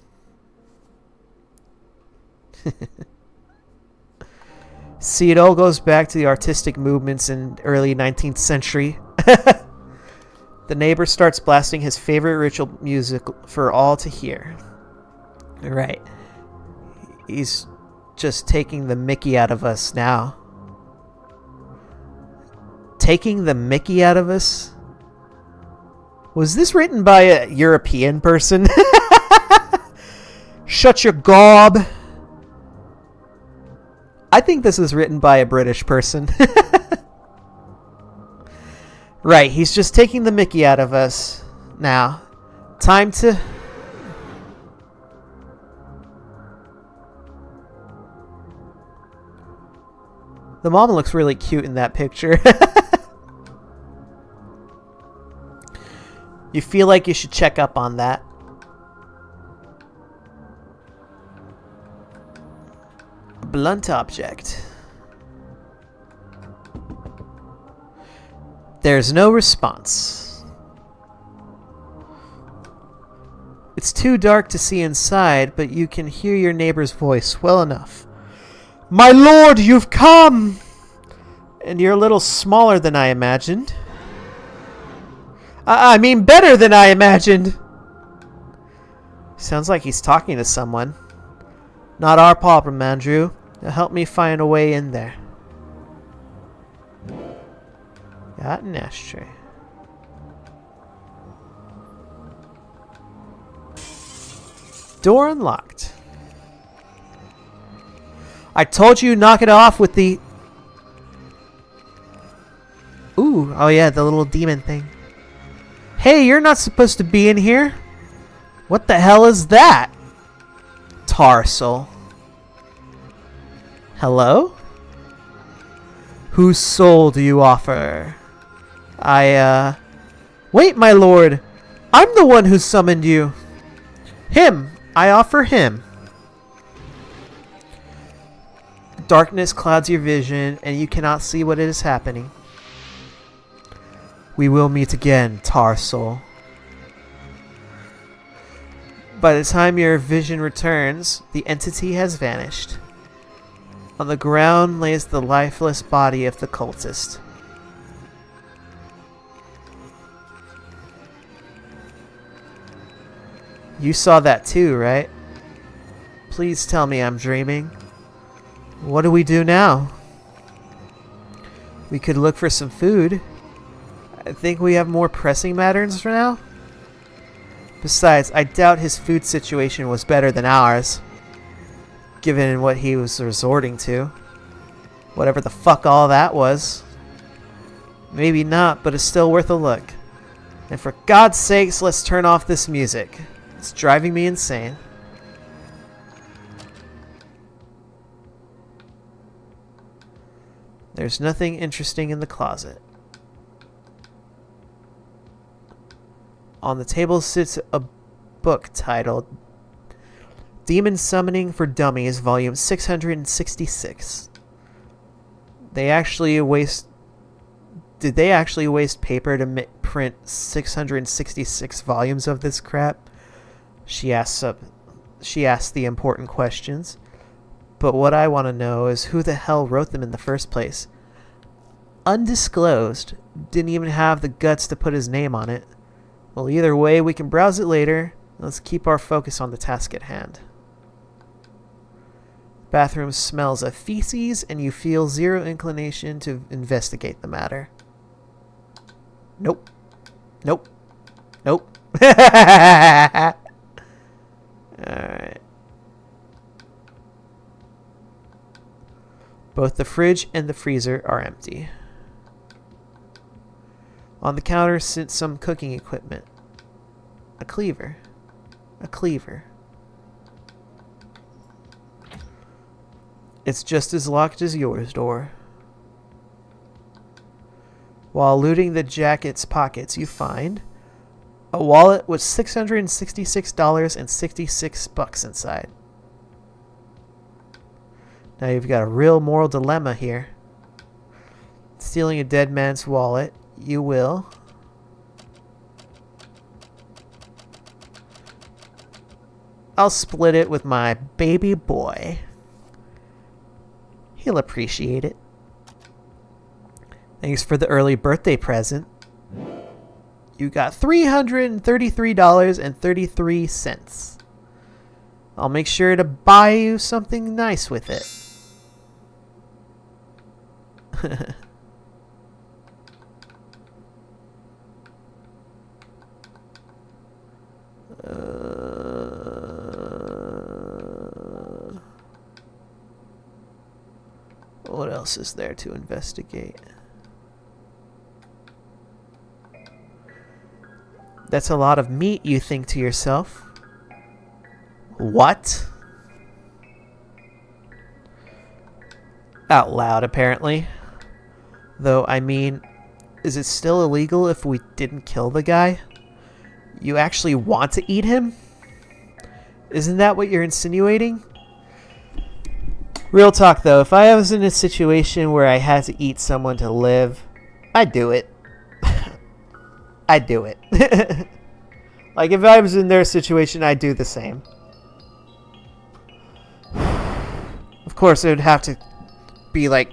Speaker 1: See, it all goes back to the artistic movements in early 19th century. The neighbor starts blasting his favorite ritual music for all to hear. Right. He's just taking the mickey out of us now. Taking the mickey out of us? Was this written by a European person? Shut your gob. I think this is written by a British person. Right, he's just taking the mickey out of us. Now, time to... The mom looks really cute in that picture. You feel like you should check up on that. Blunt object. There's no response. It's too dark to see inside, but you can hear your neighbor's voice well enough. My lord, you've come! And you're a little smaller than I imagined. I mean better than I imagined! Sounds like he's talking to someone. Not our problem, Andrew. Now help me find a way in there. Got an ashtray. Door unlocked. I told you knock it off with the... Ooh, oh yeah, the little demon thing. Hey, you're not supposed to be in here. What the hell is that? Tarsal. Hello? Whose soul do you offer? Wait, my lord! I'm the one who summoned you! Him! I offer him! Darkness clouds your vision, and you cannot see what is happening. We will meet again, Tar Soul. By the time your vision returns, the entity has vanished. On the ground lays the lifeless body of the cultist. You saw that too, right? Please tell me I'm dreaming. What do we do now? We could look for some food. I think we have more pressing matters for now. Besides, I doubt his food situation was better than ours, given what he was resorting to. Whatever the fuck all that was. Maybe not, but it's still worth a look. And for God's sakes, let's turn off this music. It's driving me insane. There's nothing interesting in the closet. On the table sits a book titled Demon Summoning for Dummies, Volume 666. Did they actually waste paper to print 666 volumes of this crap? She asks the important questions. But what I want to know is who the hell wrote them in the first place. Undisclosed. Didn't even have the guts to put his name on it. Well, either way, we can browse it later. Let's keep our focus on the task at hand. Bathroom smells of feces, and you feel zero inclination to investigate the matter. Nope. Nope. Nope. Alright. Both the fridge and the freezer are empty. On the counter sits some cooking equipment. A cleaver. A cleaver. It's just as locked as yours door. While looting the jacket's pockets, you find a wallet with $666.66 inside. Now you've got a real moral dilemma here. Stealing a dead man's wallet, you will. I'll split it with my baby boy. He'll appreciate it. Thanks for the early birthday present. You got $333.33. I'll make sure to buy you something nice with it. What else is there to investigate? That's a lot of meat, you think to yourself. What? Out loud, apparently. Though, I mean, is it still illegal if we didn't kill the guy? You actually want to eat him? Isn't that what you're insinuating? Real talk, though, if I was in a situation where I had to eat someone to live, I'd do it. I'd do it. Like, if I was in their situation, I'd do the same. Of course, it would have to be, like,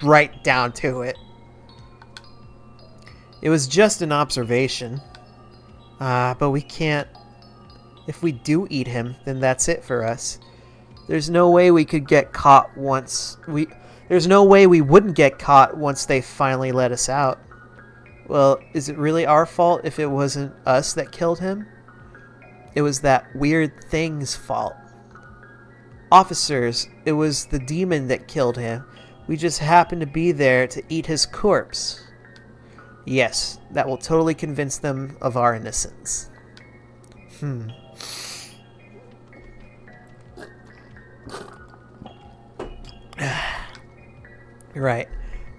Speaker 1: right down to it. It was just an observation. But we can't... If we do eat him, then that's it for us. There's no way we could get caught once... There's no way we wouldn't get caught once they finally let us out. Well, is it really our fault if it wasn't us that killed him? It was that weird thing's fault. Officers, it was the demon that killed him. We just happened to be there to eat his corpse. Yes, that will totally convince them of our innocence. Right.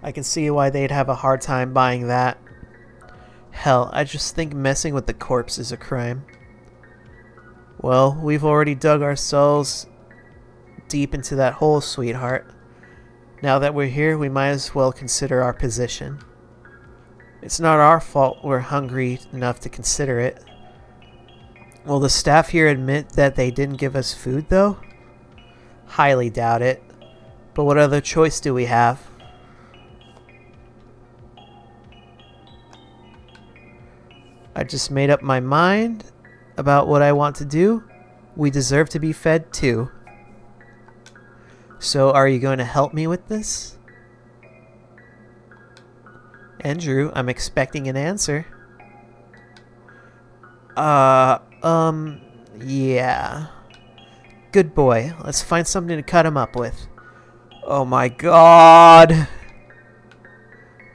Speaker 1: I can see why they'd have a hard time buying that. Hell, I just think messing with the corpse is a crime. Well, we've already dug ourselves deep into that hole, sweetheart. Now that we're here, we might as well consider our position. It's not our fault we're hungry enough to consider it. Will the staff here admit that they didn't give us food, though? Highly doubt it. But what other choice do we have? I just made up my mind about what I want to do. We deserve to be fed, too. So, are you going to help me with this? Andrew, I'm expecting an answer. Yeah. Good boy. Let's find something to cut him up with. Oh my god!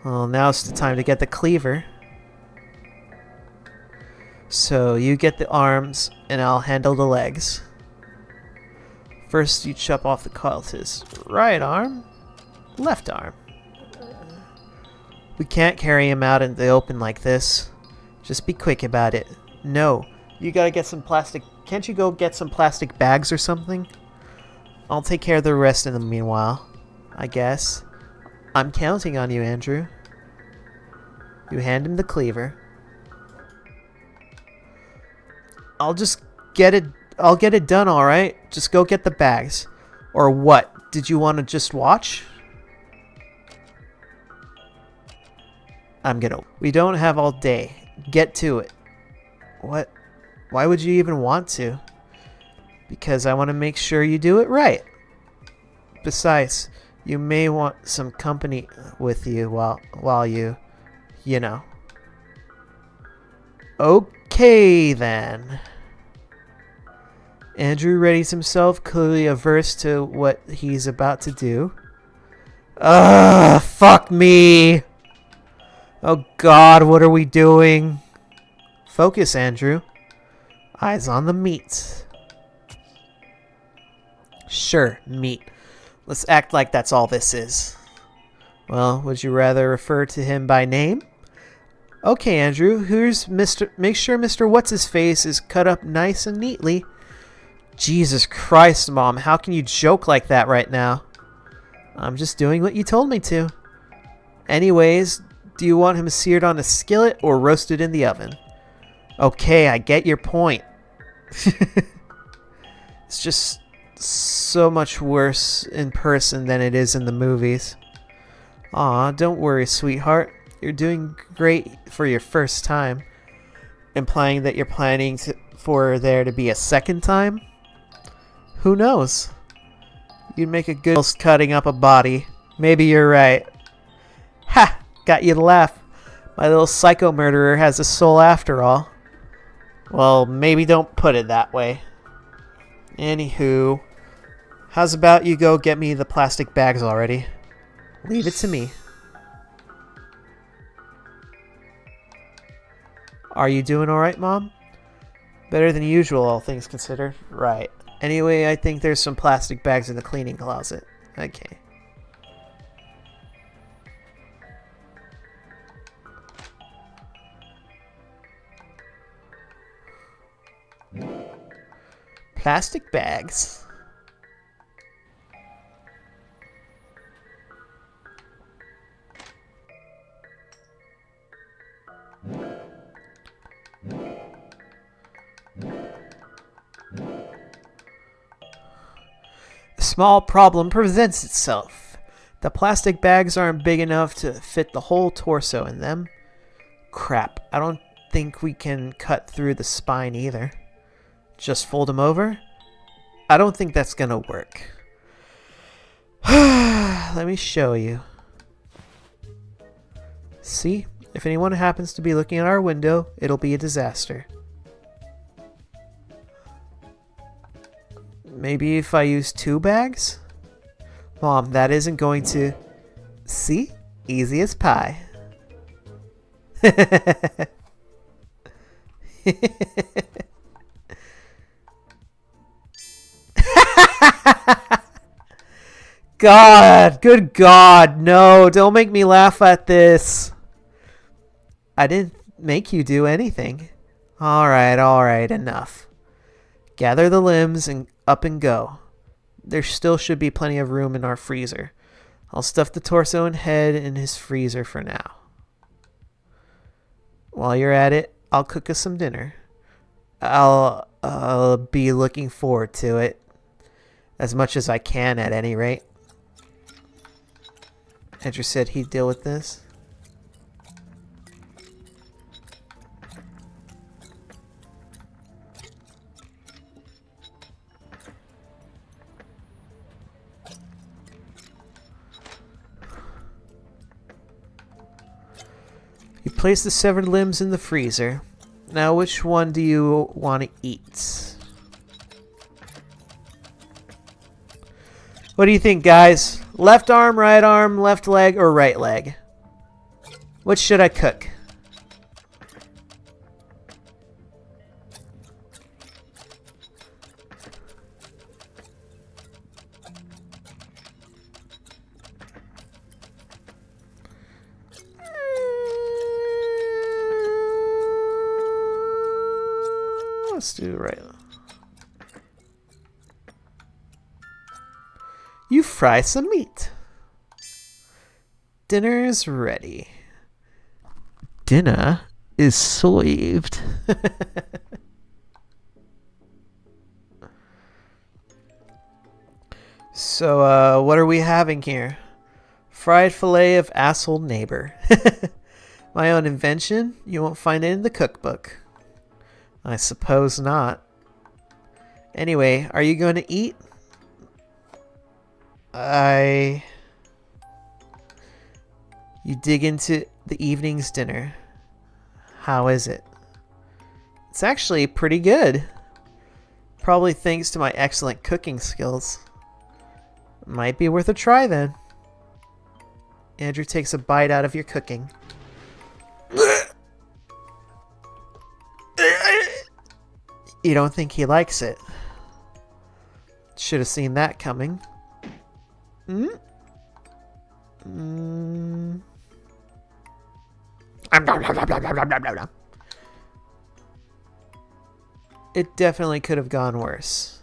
Speaker 1: Well, now's the time to get the cleaver. So, you get the arms, and I'll handle the legs. First, you chop off the cultist's right arm, left arm. We can't carry him out in the open like this. Just be quick about it. No, you gotta get some plastic. Can't you go get some plastic bags or something? I'll take care of the rest in the meanwhile, I guess. I'm counting on you, Andrew. You hand him the cleaver. I'll get it done, alright? Just go get the bags. Or what? Did you want to just watch? We don't have all day. Get to it. What? Why would you even want to? Because I want to make sure you do it right. Besides, you may want some company with you while you know. Okay, then. Andrew readies himself, clearly averse to what he's about to do. Ugh, fuck me! Oh god, what are we doing? Focus, Andrew. Eyes on the meat. Sure, meat. Let's act like that's all this is. Well, would you rather refer to him by name? Okay, Andrew, here's Mr. Make sure Mr. What's-His-Face is cut up nice and neatly. Jesus Christ, Mom, how can you joke like that right now? I'm just doing what you told me to. Anyways, do you want him seared on a skillet or roasted in the oven? Okay, I get your point. It's just so much worse in person than it is in the movies. Aw, don't worry, sweetheart. You're doing great for your first time. Implying that you're planning for there to be a second time? Who knows? You'd make a good cutting up a body. Maybe you're right. Ha! Got you to laugh. My little psycho murderer has a soul after all. Well, maybe don't put it that way. Anywho, how's about you go get me the plastic bags already? Leave it to me. Are you doing alright, Mom? Better than usual, all things considered. Right. Anyway, I think there's some plastic bags in the cleaning closet. Okay. Plastic bags. A small problem presents itself. The plastic bags aren't big enough to fit the whole torso in them. Crap, I don't think we can cut through the spine either. Just fold them over? I don't think that's gonna work. Let me show you. See? If anyone happens to be looking at our window, it'll be a disaster. Maybe if I use 2 bags? Mom, that isn't going to... See? Easy as pie. God, good God, no, don't make me laugh at this. I didn't make you do anything. All right, enough. Gather the limbs and up and go. There still should be plenty of room in our freezer. I'll stuff the torso and head in his freezer for now. While you're at it, I'll cook us some dinner. I'll be looking forward to it. As much as I can, at any rate. Andrew said he'd deal with this. You place the severed limbs in the freezer. Now, which one do you want to eat? What do you think, guys? Left arm, left leg, or right leg? What should I cook? Let's do it right. You fry some meat. Dinner is ready. Dinner is served. So, what are we having here? Fried fillet of asshole neighbor. My own invention? You won't find it in the cookbook. I suppose not. Anyway, are you going to eat? You dig into the evening's dinner. How is it? It's actually pretty good. Probably thanks to my excellent cooking skills. Might be worth a try then. Andrew takes a bite out of your cooking. You don't think he likes it? Should have seen that coming. It definitely could have gone worse.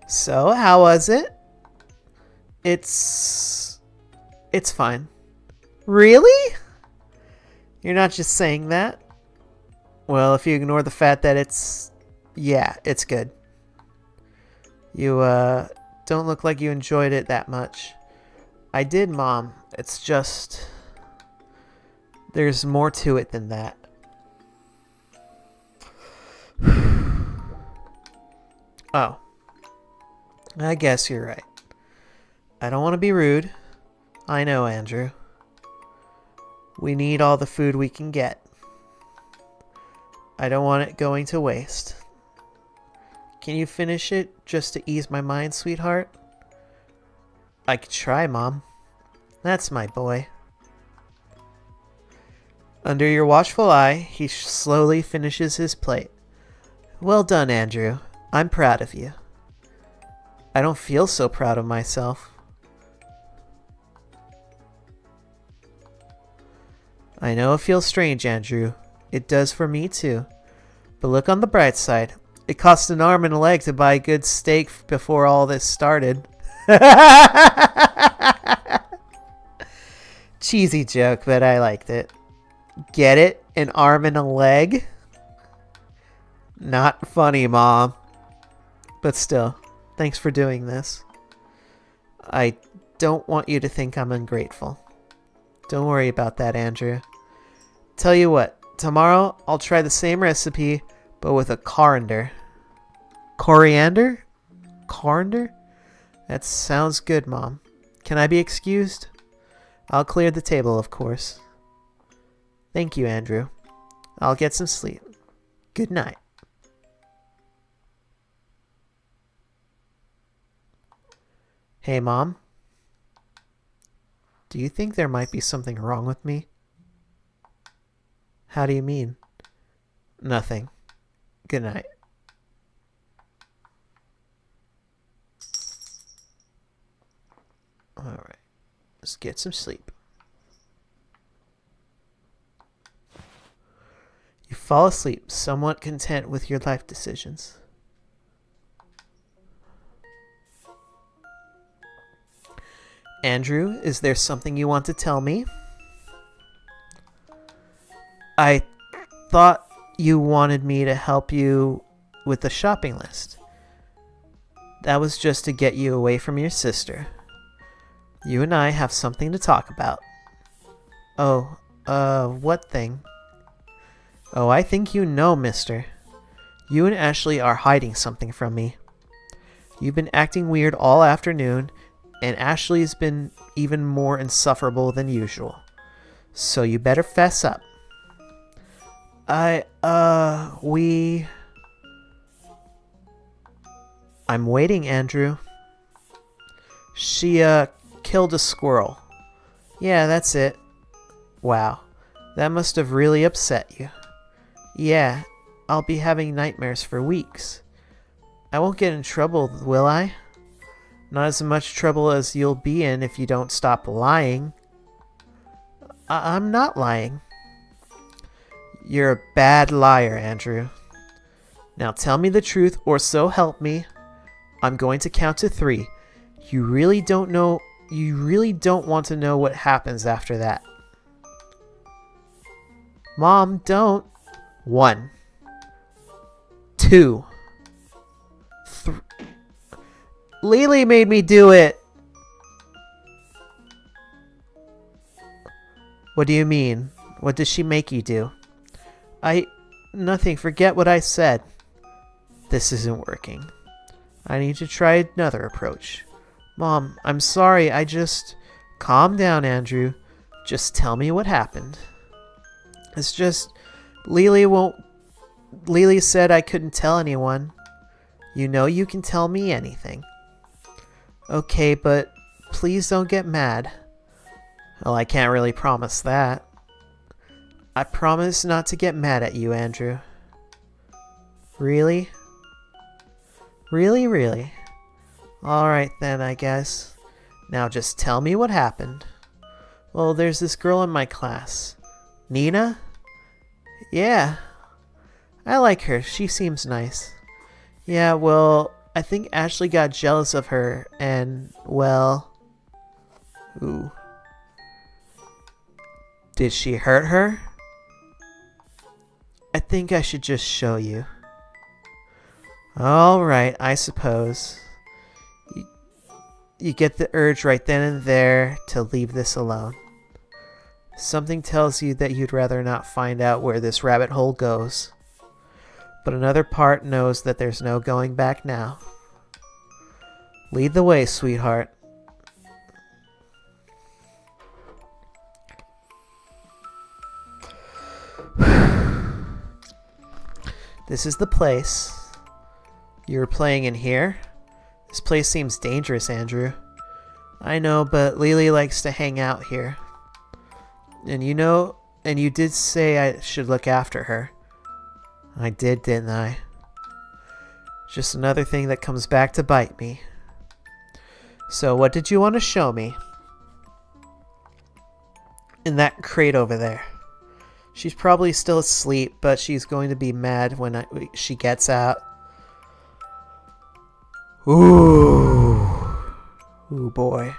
Speaker 1: So, how was it? It's fine. Really? You're not just saying that? Well, if you ignore the fact that it's good. You, don't look like you enjoyed it that much. I did, Mom. It's just... there's more to it than that. Oh. I guess you're right. I don't want to be rude. I know, Andrew. We need all the food we can get. I don't want it going to waste. Can you finish it just to ease my mind, sweetheart? I could try, Mom. That's my boy. Under your watchful eye, he slowly finishes his plate. Well done, Andrew. I'm proud of you. I don't feel so proud of myself. I know it feels strange, Andrew. It does for me too. But look on the bright side. It cost an arm and a leg to buy a good steak before all this started. Cheesy joke, but I liked it. Get it? An arm and a leg? Not funny, Mom. But still, thanks for doing this. I don't want you to think I'm ungrateful. Don't worry about that, Andrew. Tell you what, tomorrow I'll try the same recipe, but with a coriander. Coriander? Coriander? That sounds good, Mom. Can I be excused? I'll clear the table, of course. Thank you, Andrew. I'll get some sleep. Good night. Hey, Mom. Do you think there might be something wrong with me? How do you mean? Nothing. Good night. Just get some sleep. You fall asleep, somewhat content with your life decisions. Andrew, is there something you want to tell me? I thought you wanted me to help you with the shopping list. That was just to get you away from your sister. You and I have something to talk about. Oh, what thing? Oh, I think you know, mister. You and Ashley are hiding something from me. You've been acting weird all afternoon, and Ashley's been even more insufferable than usual. So you better fess up. I'm waiting, Andrew. She, killed a squirrel. Yeah, that's it. Wow, that must have really upset you. Yeah, I'll be having nightmares for weeks. I won't get in trouble, will I? Not as much trouble as you'll be in if you don't stop lying. I'm not lying. You're a bad liar, Andrew. Now tell me the truth, or so help me. I'm going to count to 3. You really don't want to know what happens after that. Mom, don't. 1, 2, 3. Lily made me do it. What do you mean? What does she make you do? Nothing. Forget what I said. This isn't working. I need to try another approach. Mom, I'm sorry. Calm down, Andrew. Just tell me what happened. It's just, Lily said I couldn't tell anyone. You know you can tell me anything. Okay, but please don't get mad. Well, I can't really promise that. I promise not to get mad at you, Andrew. Really? Really? Alright then, I guess. Now just tell me what happened. Well, there's this girl in my class. Nina? Yeah. I like her. She seems nice. Yeah, well, I think Ashley got jealous of her and, well... Ooh. Did she hurt her? I think I should just show you. Alright, I suppose. You get the urge right then and there to leave this alone. Something tells you that you'd rather not find out where this rabbit hole goes. But another part knows that there's no going back now. Lead the way, sweetheart. This is the place. You were playing in here? This place seems dangerous, Andrew. I know, but Lily likes to hang out here. And you did say I should look after her. I did, didn't I? Just another thing that comes back to bite me. So what did you want to show me? In that crate over there. She's probably still asleep, but she's going to be mad when she gets out. Ooh boy.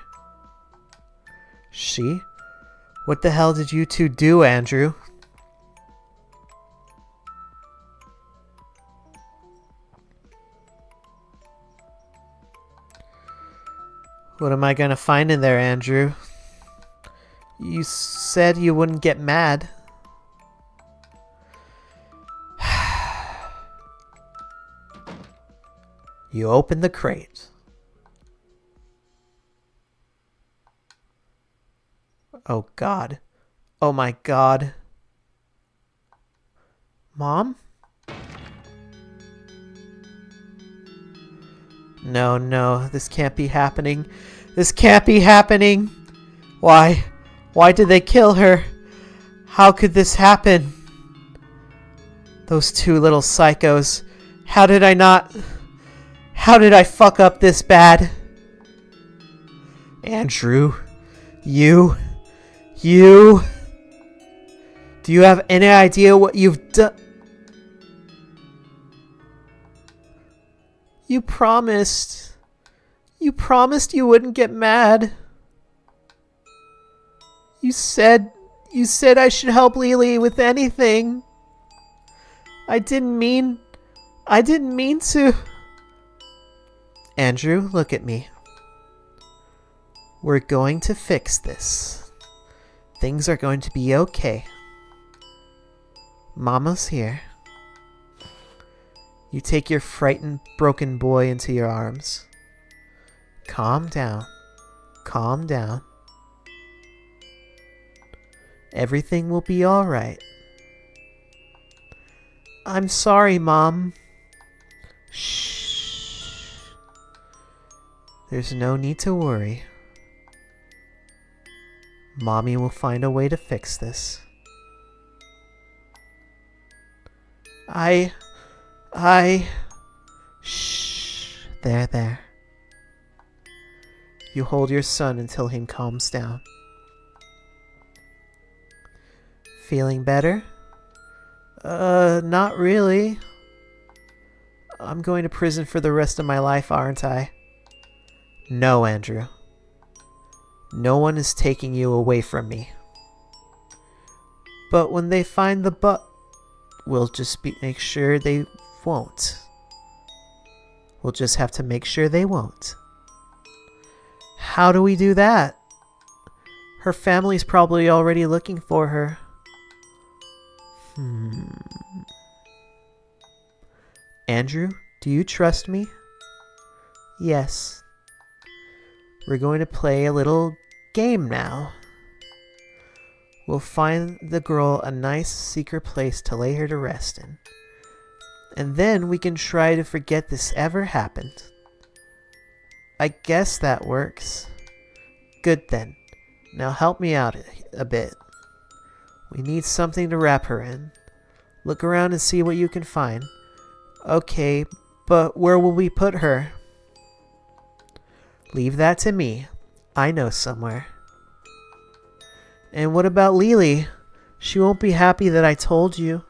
Speaker 1: She? What the hell did you two do, Andrew? What am I gonna find in there, Andrew? You said you wouldn't get mad. You open the crate. Oh God. Oh my God. Mom? No, this can't be happening. This can't be happening. Why? Why did they kill her? How could this happen? Those two little psychos. How did I fuck up this bad? Andrew, You... You... Do you have any idea what you've done? You promised. You promised you wouldn't get mad. You said I should help Lily with anything. I didn't mean to. Andrew, look at me. We're going to fix this. Things are going to be okay. Mama's here. You take your frightened, broken boy into your arms. Calm down. Calm down. Everything will be all right. I'm sorry, Mom. Shh. There's no need to worry. Mommy will find a way to fix this. Shh. There. You hold your son until he calms down. Feeling better? Not really. I'm going to prison for the rest of my life, aren't I? No, Andrew. No one is taking you away from me. But when they find the we'll just make sure they won't. We'll just have to make sure they won't. How do we do that? Her family's probably already looking for her. Andrew, do you trust me? Yes. We're going to play a little game now. We'll find the girl a nice secret place to lay her to rest in. And then we can try to forget this ever happened. I guess that works. Good then. Now help me out a bit. We need something to wrap her in. Look around and see what you can find. Okay, but where will we put her? Leave that to me. I know somewhere. And what about Lily? She won't be happy that I told you.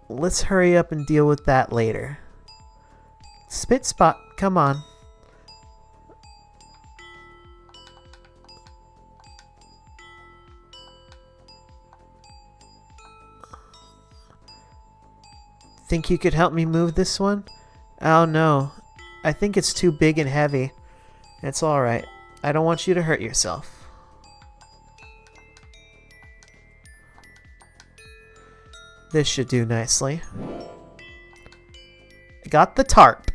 Speaker 1: Let's hurry up and deal with that later. Spit Spot, come on. Think you could help me move this one? Oh no, I think it's too big and heavy. It's alright. I don't want you to hurt yourself. This should do nicely. I got the tarp.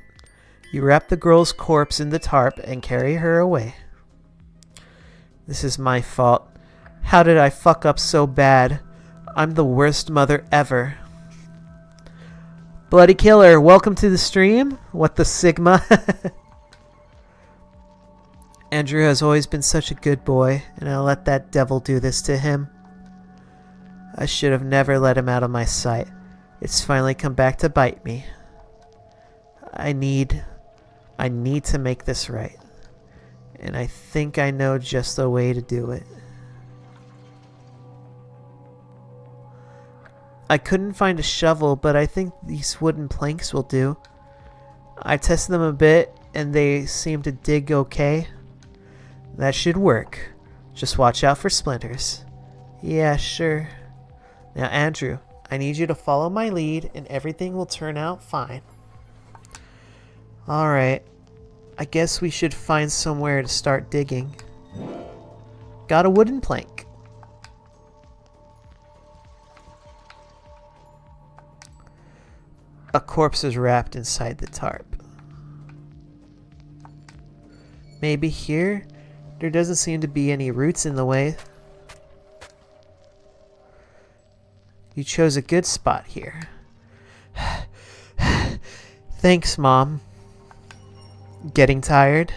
Speaker 1: You wrap the girl's corpse in the tarp and carry her away. This is my fault. How did I fuck up so bad? I'm the worst mother ever. Bloody Killer, welcome to the stream. What the Sigma? Andrew has always been such a good boy, and I let that devil do this to him. I should have never let him out of my sight. It's finally come back to bite me. I need to make this right. And I think I know just the way to do it. I couldn't find a shovel, but I think these wooden planks will do. I tested them a bit, and they seem to dig okay. That should work. Just watch out for splinters. Yeah, sure. Now, Andrew, I need you to follow my lead, and everything will turn out fine. Alright. I guess we should find somewhere to start digging. Got a wooden plank. A corpse is wrapped inside the tarp. Maybe here? There doesn't seem to be any roots in the way. You chose a good spot here. Thanks, Mom. Getting tired?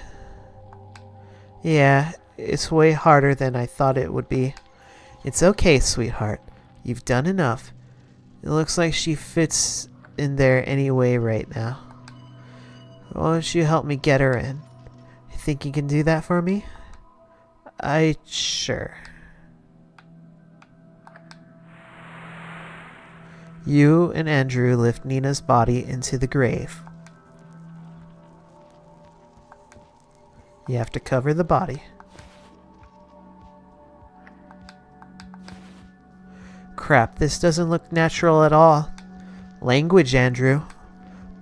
Speaker 1: Yeah, it's way harder than I thought it would be. It's okay, sweetheart. You've done enough. It looks like she fits in there anyway right now. Why don't you help me get her in? think you can do that for me? Sure. You and Andrew lift Nina's body into the grave. You have to cover the body. Crap, this doesn't look natural at all. Language, Andrew.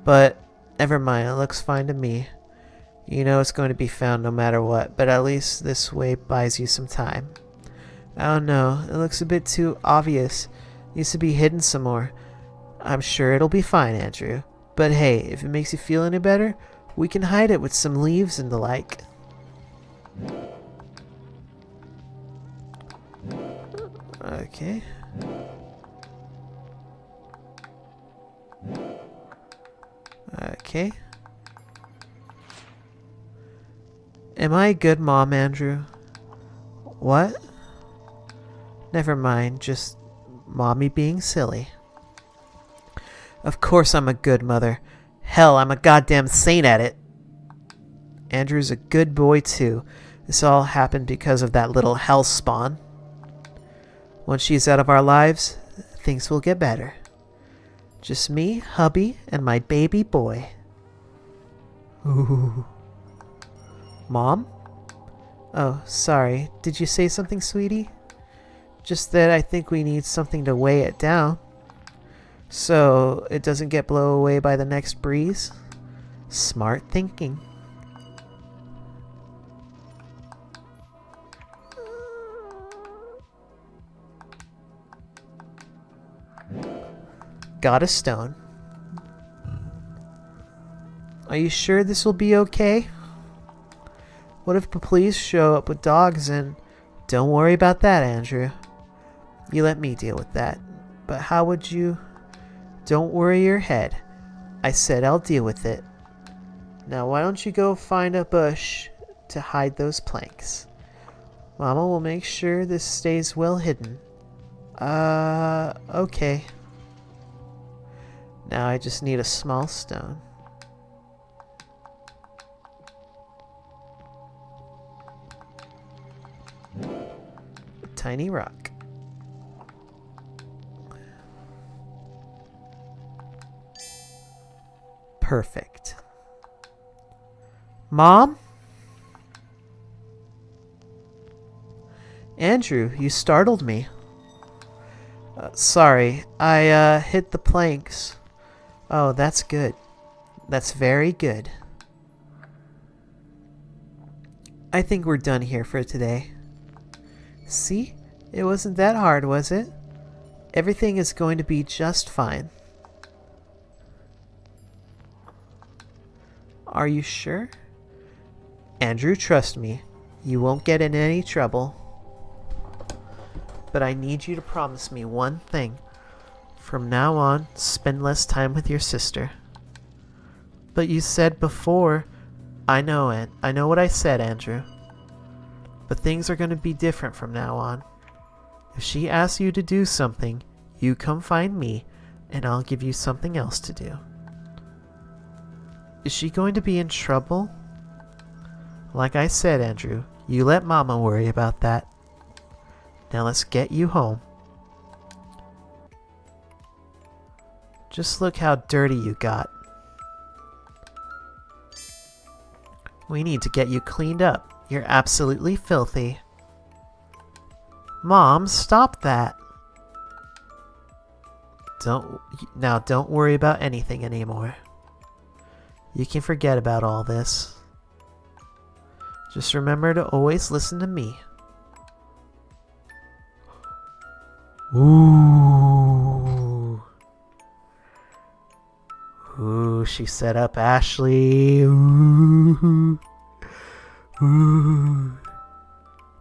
Speaker 1: But never mind, it looks fine to me. You know it's going to be found no matter what, but at least this way buys you some time. I don't know, it looks a bit too obvious. Needs to be hidden some more. I'm sure it'll be fine, Andrew. But hey, if it makes you feel any better, we can hide it with some leaves and the like. Okay. Okay. Am I a good mom, Andrew? What? Never mind, just mommy being silly. Of course I'm a good mother. Hell, I'm a goddamn saint at it. Andrew's a good boy too. This all happened because of that little hell spawn. Once she's out of our lives, things will get better. Just me, hubby, and my baby boy. Ooh. Mom? Oh, sorry. Did you say something, sweetie? Just that I think we need something to weigh it down, so it doesn't get blown away by the next breeze. Smart thinking. Got a stone. Are you sure this will be okay? What if the police show up with dogs and... Don't worry about that, Andrew. You let me deal with that. But how would you... Don't worry your head. I said I'll deal with it. Now why don't you go find a bush to hide those planks? Mama will make sure this stays well hidden. Okay. Now I just need a small stone. A tiny rock. Perfect. Mom? Andrew, you startled me. Sorry, I hit the planks. Oh, that's good. That's very good. I think we're done here for today. See? It wasn't that hard, was it? Everything is going to be just fine. Are you sure? Andrew, trust me. You won't get in any trouble. But I need you to promise me one thing. From now on, spend less time with your sister. But you said before... I know it. I know what I said, Andrew. But things are going to be different from now on. If she asks you to do something, you come find me, and I'll give you something else to do. Is she going to be in trouble? Like I said, Andrew, you let Mama worry about that. Now let's get you home. Just look how dirty you got. We need to get you cleaned up. You're absolutely filthy. Mom, stop that. Don't worry about anything anymore. You can forget about all this. Just remember to always listen to me. Ooh. Ooh, she set up Ashley. Ooh. Ooh.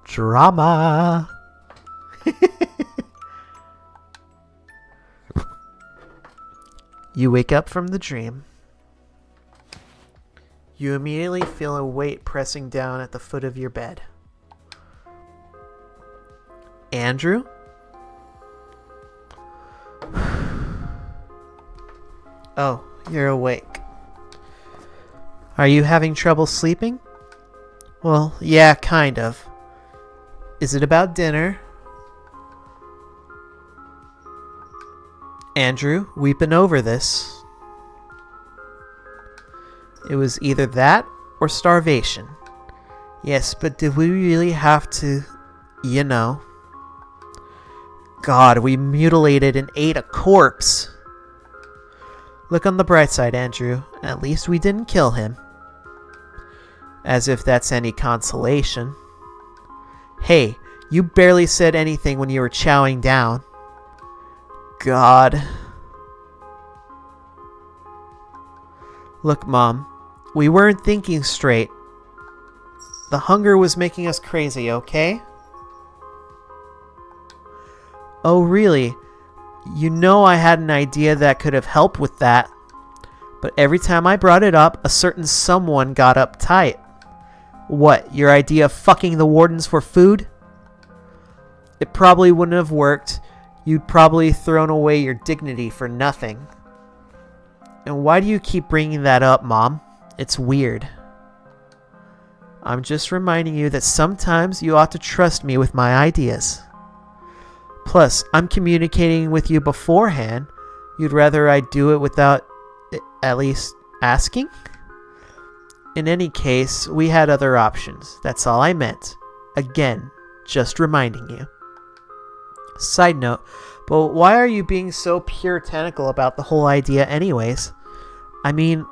Speaker 1: Drama. You wake up from the dream. You immediately feel a weight pressing down at the foot of your bed. Andrew? Oh, you're awake. Are you having trouble sleeping? Well, yeah, kind of. Is it about dinner? Andrew, we've been over this. It was either that or starvation. Yes, but did we really have to, you know? God, we mutilated and ate a corpse. Look on the bright side, Andrew. At least we didn't kill him. As if that's any consolation. Hey, you barely said anything when you were chowing down. God. Look, Mom. We weren't thinking straight. The hunger was making us crazy, okay? Oh, really? You know I had an idea that could have helped with that. But every time I brought it up, a certain someone got uptight. What, your idea of fucking the wardens for food? It probably wouldn't have worked. You'd probably thrown away your dignity for nothing. And why do you keep bringing that up, Mom? It's weird. I'm just reminding you that sometimes you ought to trust me with my ideas. Plus, I'm communicating with you beforehand. You'd rather I do it without at least asking? In any case, we had other options. That's all I meant. Again, just reminding you. Side note, but why are you being so puritanical about the whole idea anyways? I mean,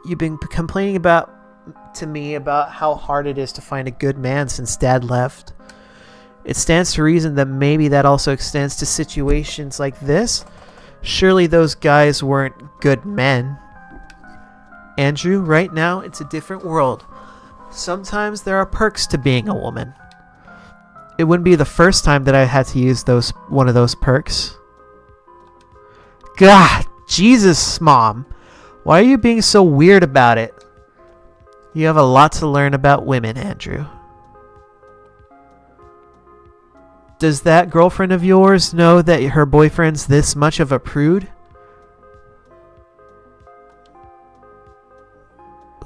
Speaker 1: you've been complaining to me about how hard it is to find a good man since Dad left. It stands to reason that maybe that also extends to situations like this. Surely those guys weren't good men. Andrew, right now it's a different world. Sometimes there are perks to being a woman. It wouldn't be the first time that I had to use one of those perks. God, Jesus, Mom. Why are you being so weird about it? You have a lot to learn about women, Andrew. Does that girlfriend of yours know that her boyfriend's this much of a prude?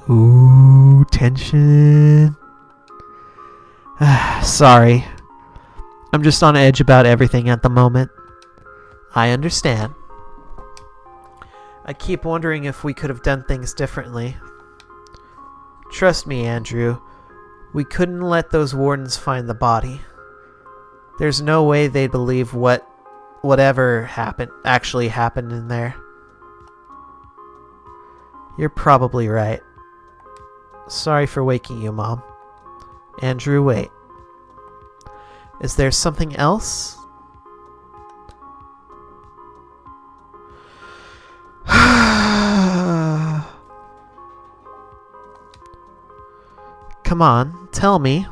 Speaker 1: Ooh, tension. Sorry. I'm just on edge about everything at the moment. I understand. I keep wondering if we could have done things differently. Trust me, Andrew. We couldn't let those wardens find the body. There's no way they'd believe whatever actually happened in there. You're probably right. Sorry for waking you, Mom. Andrew, wait. Is there something else? Come on, tell me.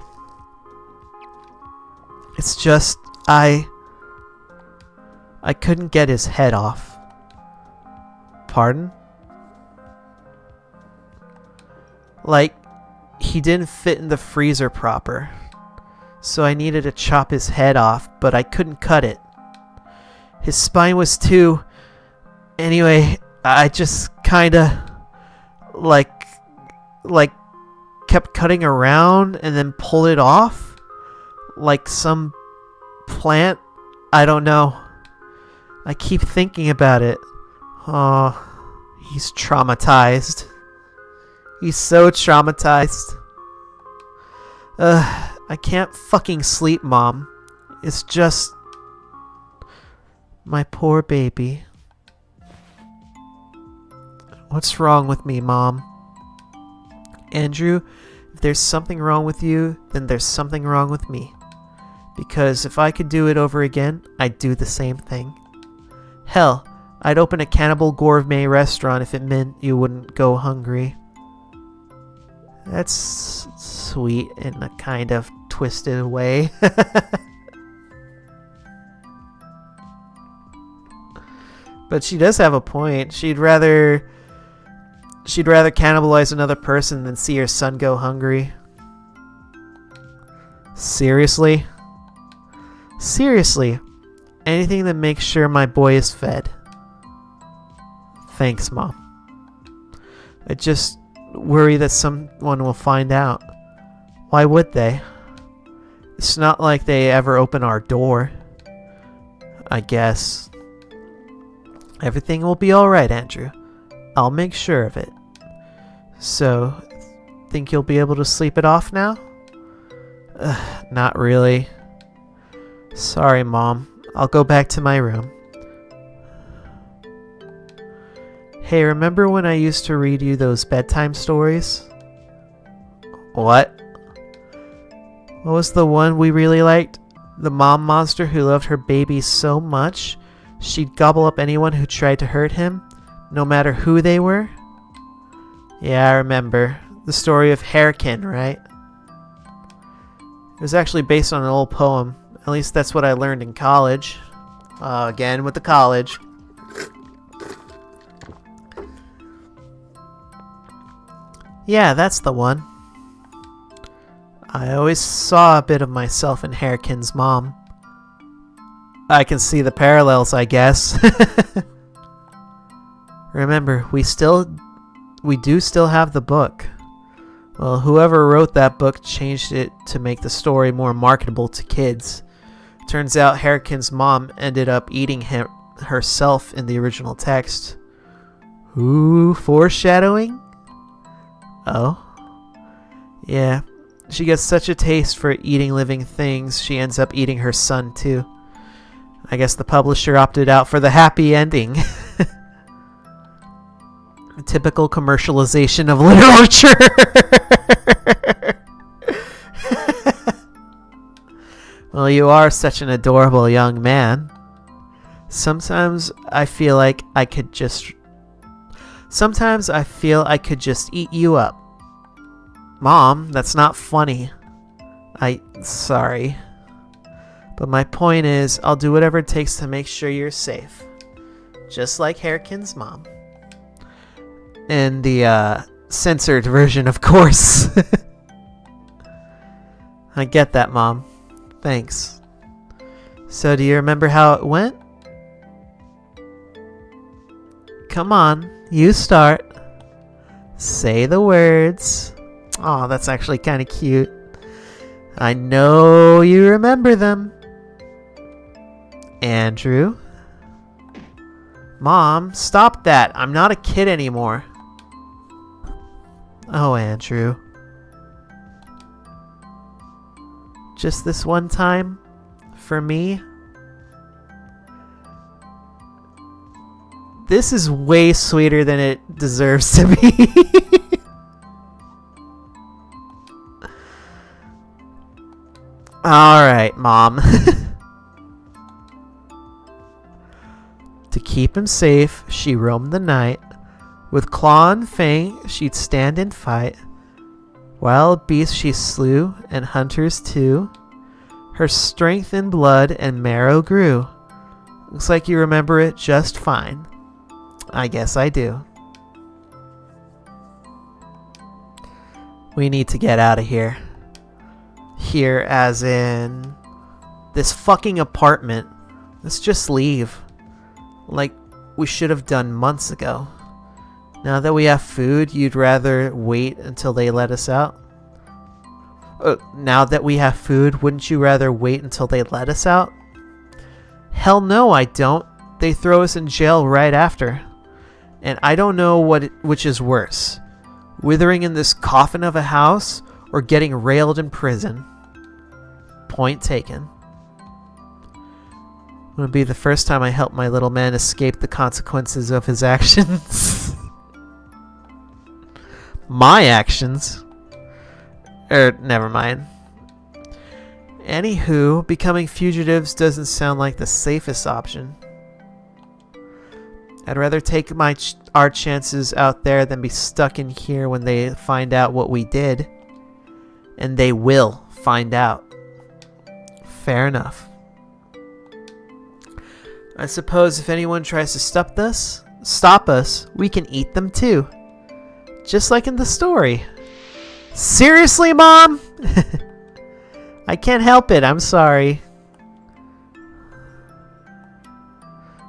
Speaker 1: It's just, I couldn't get his head off. Pardon? Like, he didn't fit in the freezer proper. So I needed to chop his head off, but I couldn't cut it. His spine was too... Anyway, I just kinda... Like kept cutting around and then pulled it off. Like some plant. I don't know. I keep thinking about it. Oh, he's traumatized. He's so traumatized. I can't fucking sleep, Mom. It's just... my poor baby. What's wrong with me, Mom? Andrew, if there's something wrong with you, then there's something wrong with me. Because if I could do it over again, I'd do the same thing. Hell, I'd open a cannibal gourmet restaurant if it meant you wouldn't go hungry. That's sweet in a kind of twisted way. But she does have a point. She'd rather cannibalize another person than see her son go hungry. Seriously? Seriously. Anything that makes sure my boy is fed. Thanks, Mom. I just worry that someone will find out. Why would they? It's not like they ever open our door. I guess. Everything will be alright, Andrew. I'll make sure of it. So, think you'll be able to sleep it off now? Not really. Sorry, Mom. I'll go back to my room. Hey, remember when I used to read you those bedtime stories? What? What was the one we really liked? The mom monster who loved her baby so much, she'd gobble up anyone who tried to hurt him, no matter who they were? Yeah, I remember. The story of Hairkin, right? It was actually based on an old poem. At least that's what I learned in college. Again with the college. Yeah, that's the one. I always saw a bit of myself in Hairkin's mom. I can see the parallels, I guess. Remember, we do still have the book. Well, whoever wrote that book changed it to make the story more marketable to kids. Turns out Hairkin's mom ended up eating herself in the original text. Ooh, foreshadowing? Oh? Yeah. She gets such a taste for eating living things, she ends up eating her son too. I guess the publisher opted out for the happy ending. Typical commercialization of literature. Well, you are such an adorable young man. Sometimes I feel I could just eat you up. Mom, that's not funny. Sorry. But my point is, I'll do whatever it takes to make sure you're safe. Just like Hairkin's mom. In the, censored version, of course. I get that, Mom. Thanks. So, do you remember how it went? Come on, you start. Say the words. Aw, that's actually kind of cute. I know you remember them. Andrew? Mom, stop that. I'm not a kid anymore. Oh, Andrew. Just this one time? For me? This is way sweeter than it deserves to be. Alright, Mom. To keep him safe, she roamed the night. With claw and fang, she'd stand and fight. Wild beasts she slew, and hunters too. Her strength in blood and marrow grew. Looks like you remember it just fine. I guess I do. We need to get out of here. Here as in this fucking apartment. Let's just leave. Like we should have done months ago. Now that we have food, you'd rather wait until they let us out? Now that we have food, wouldn't you rather wait until they let us out? Hell no, I don't. They throw us in jail right after. And I don't know which is worse. Withering in this coffin of a house or getting railed in prison. Point taken. It would be the first time I helped my little man escape the consequences of his actions. My actions? Never mind. Anywho, becoming fugitives doesn't sound like the safest option. I'd rather take our chances out there than be stuck in here when they find out what we did. And they will find out. Fair enough. I suppose if anyone tries to stop us, we can eat them too. Just like in the story. Seriously, Mom? I can't help it, I'm sorry.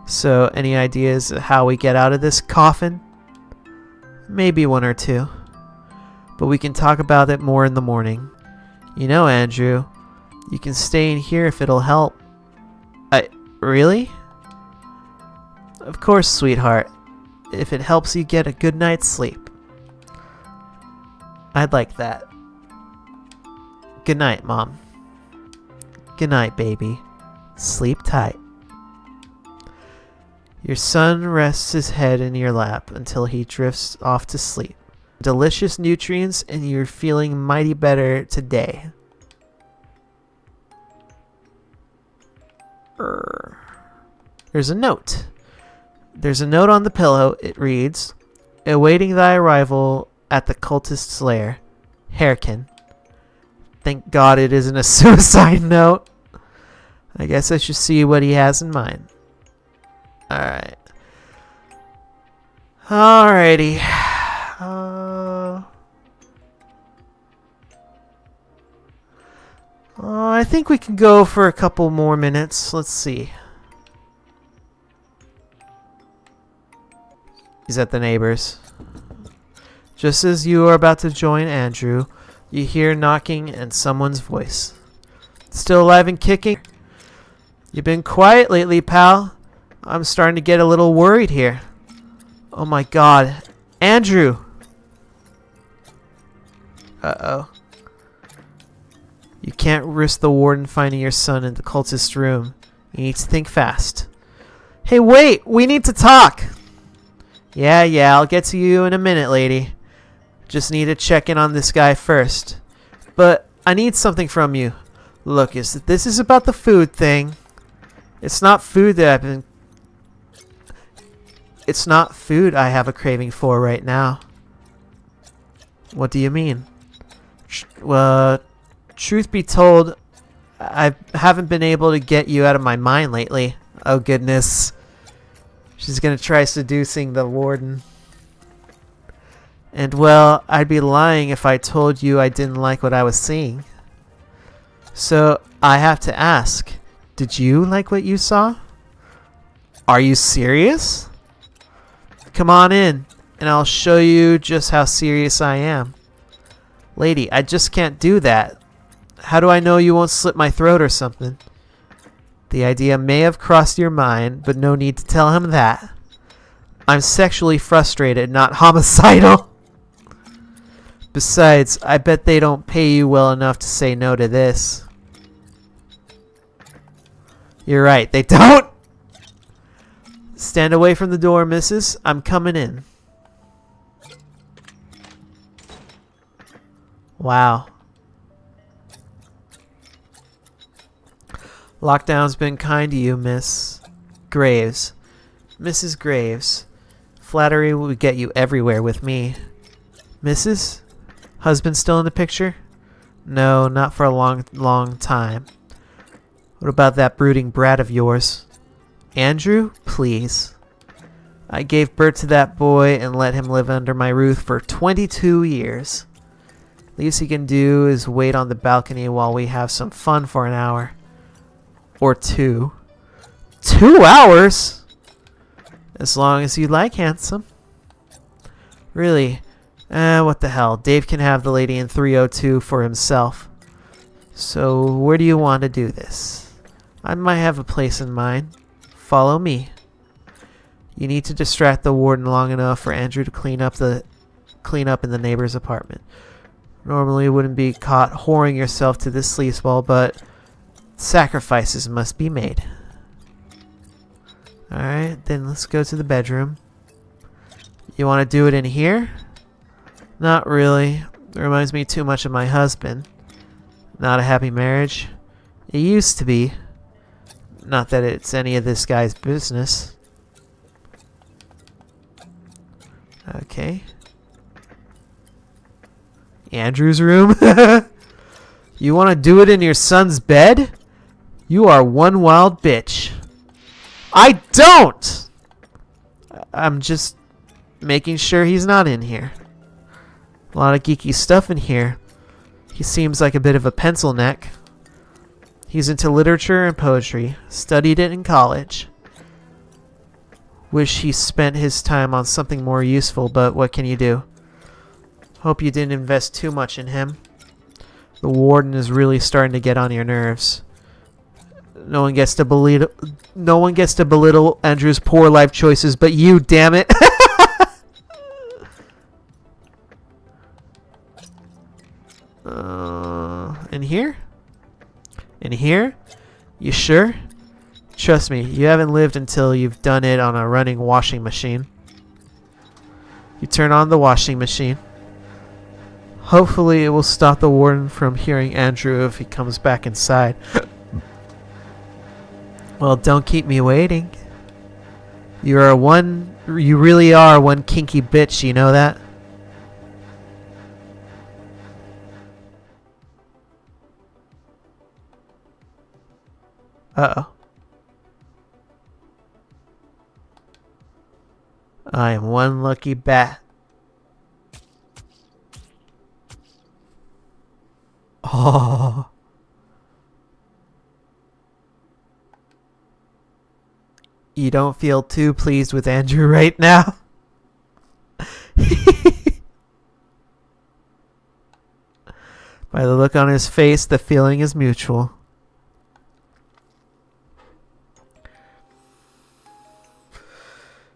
Speaker 1: So, any ideas of how we get out of this coffin? Maybe one or two. But we can talk about it more in the morning. You know, Andrew, you can stay in here if it'll help. Really? Of course, sweetheart. If it helps you get a good night's sleep. I'd like that. Good night, Mom. Good night, baby. Sleep tight. Your son rests his head in your lap until he drifts off to sleep. Delicious nutrients, and you're feeling mighty better today. There's a note. There's a note on the pillow. It reads, awaiting thy arrival at the cultist's lair. Hairkin. Thank God it isn't a suicide note. I guess I should see what he has in mind. Alright. Alrighty. I think we can go for a couple more minutes. Let's see. He's at the neighbors. Just as you are about to join Andrew, you hear knocking and someone's voice. Still alive and kicking? You've been quiet lately, pal. I'm starting to get a little worried here. Oh my God. Andrew! Uh-oh. You can't risk the warden finding your son in the cultist's room. You need to think fast. Hey, wait! We need to talk! Yeah, I'll get to you in a minute, lady. Just need to check in on this guy first. But I need something from you. Look, this is about the food thing. It's not food I have a craving for right now. What do you mean? Truth be told, I haven't been able to get you out of my mind lately. Oh goodness. She's gonna try seducing the warden. And well, I'd be lying if I told you I didn't like what I was seeing. So, I have to ask, did you like what you saw? Are you serious? Come on in, and I'll show you just how serious I am. Lady, I just can't do that. How do I know you won't slit my throat or something? The idea may have crossed your mind, but no need to tell him that. I'm sexually frustrated, not homicidal. Besides, I bet they don't pay you well enough to say no to this. You're right, they don't. Stand away from the door, missus. I'm coming in. Wow. Lockdown's been kind to you, Miss Graves. Mrs. Graves. Flattery will get you everywhere with me. Mrs.? Husband still in the picture? No, not for a long time. What about that brooding brat of yours? Andrew, please. I gave birth to that boy and let him live under my roof for 22 years. Least he can do is wait on the balcony while we have some fun for an hour. Or 2. 2 hours? As long as you like, handsome. Really? What the hell. Dave can have the lady in 302 for himself. So, where do you want to do this? I might have a place in mind. Follow me. You need to distract the warden long enough for Andrew to clean up in the neighbor's apartment. Normally you wouldn't be caught whoring yourself to this sleazeball, but sacrifices must be made. Alright, then let's go to the bedroom. You want to do it in here? Not really. It reminds me too much of my husband. Not a happy marriage. It used to be. Not that it's any of this guy's business. Okay. Andrew's room? You want to do it in your son's bed? You are one wild bitch. I don't! I'm just making sure he's not in here. A lot of geeky stuff in here. He seems like a bit of a pencil neck. He's into literature and poetry. Studied it in college. Wish he spent his time on something more useful, but what can you do? Hope you didn't invest too much in him. The warden is really starting to get on your nerves. No one gets to belittle Andrew's poor life choices, but you, damn it. In here? In here? You sure? Trust me, you haven't lived until you've done it on a running washing machine. You turn on the washing machine. Hopefully it will stop the warden from hearing Andrew if he comes back inside. Well, don't keep me waiting. You really are one kinky bitch, you know that? Uh-oh. I am one lucky bat. Oh. You don't feel too pleased with Andrew right now? By the look on his face, the feeling is mutual.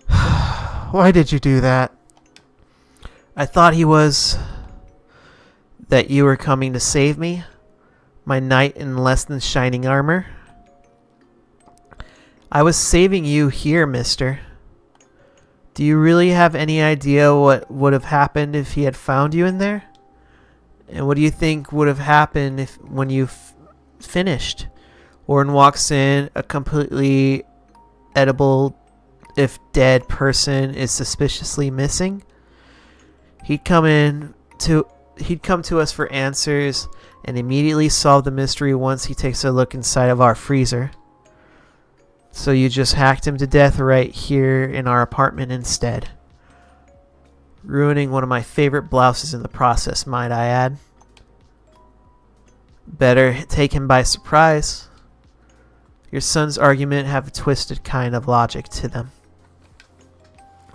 Speaker 1: Why did you do that? I thought that you were coming to save me, my knight in less than shining armor. I was saving you here, mister. Do you really have any idea what would have happened if he had found you in there? And what do you think would have happened when you finished? Warden walks in, a completely edible, if dead, person is suspiciously missing. He'd come to us for answers and immediately solve the mystery once he takes a look inside of our freezer. So you just hacked him to death right here in our apartment instead. Ruining one of my favorite blouses in the process, might I add. Better take him by surprise. Your son's argument have a twisted kind of logic to them.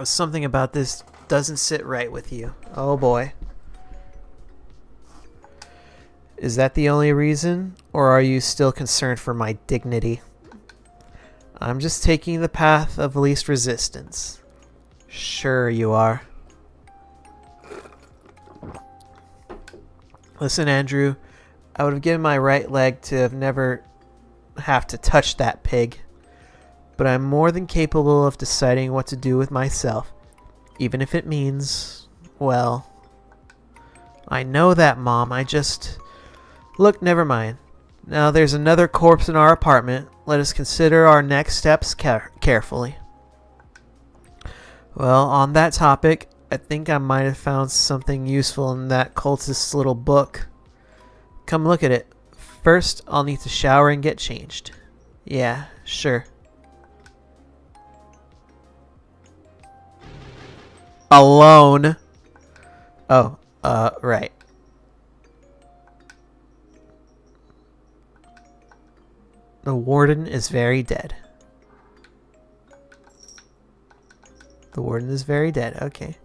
Speaker 1: Something about this doesn't sit right with you. Oh boy. Is that the only reason, or are you still concerned for my dignity? I'm just taking the path of least resistance. Sure you are. Listen, Andrew, I would have given my right leg to have never have to touch that pig. But I'm more than capable of deciding what to do with myself, even if it means, well, I know that, Mom. Look, never mind. Now there's another corpse in our apartment. Let us consider our next steps carefully. Well, on that topic, I think I might have found something useful in that cultist's little book. Come look at it. First, I'll need to shower and get changed. Yeah, sure. Alone. Oh, right. The warden is very dead. The warden is very dead. Okay.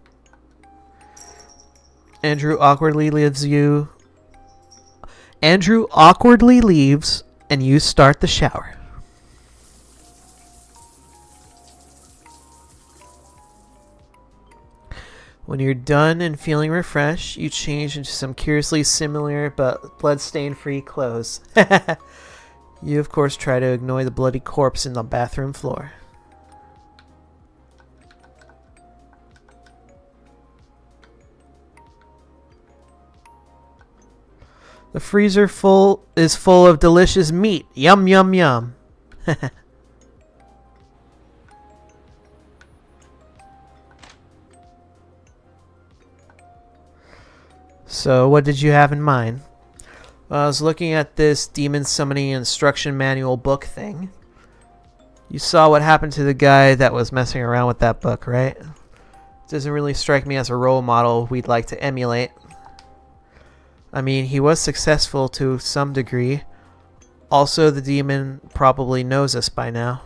Speaker 1: Andrew awkwardly leaves, and you start the shower. When you're done and feeling refreshed, you change into some curiously similar but blood-stain-free clothes. You, of course, try to ignore the bloody corpse in the bathroom floor. The freezer is full of delicious meat. Yum, yum, yum. So, what did you have in mind? Well, I was looking at this demon summoning instruction manual book thing. You saw what happened to the guy that was messing around with that book, right? Doesn't really strike me as a role model we'd like to emulate. I mean, he was successful to some degree. Also, the demon probably knows us by now.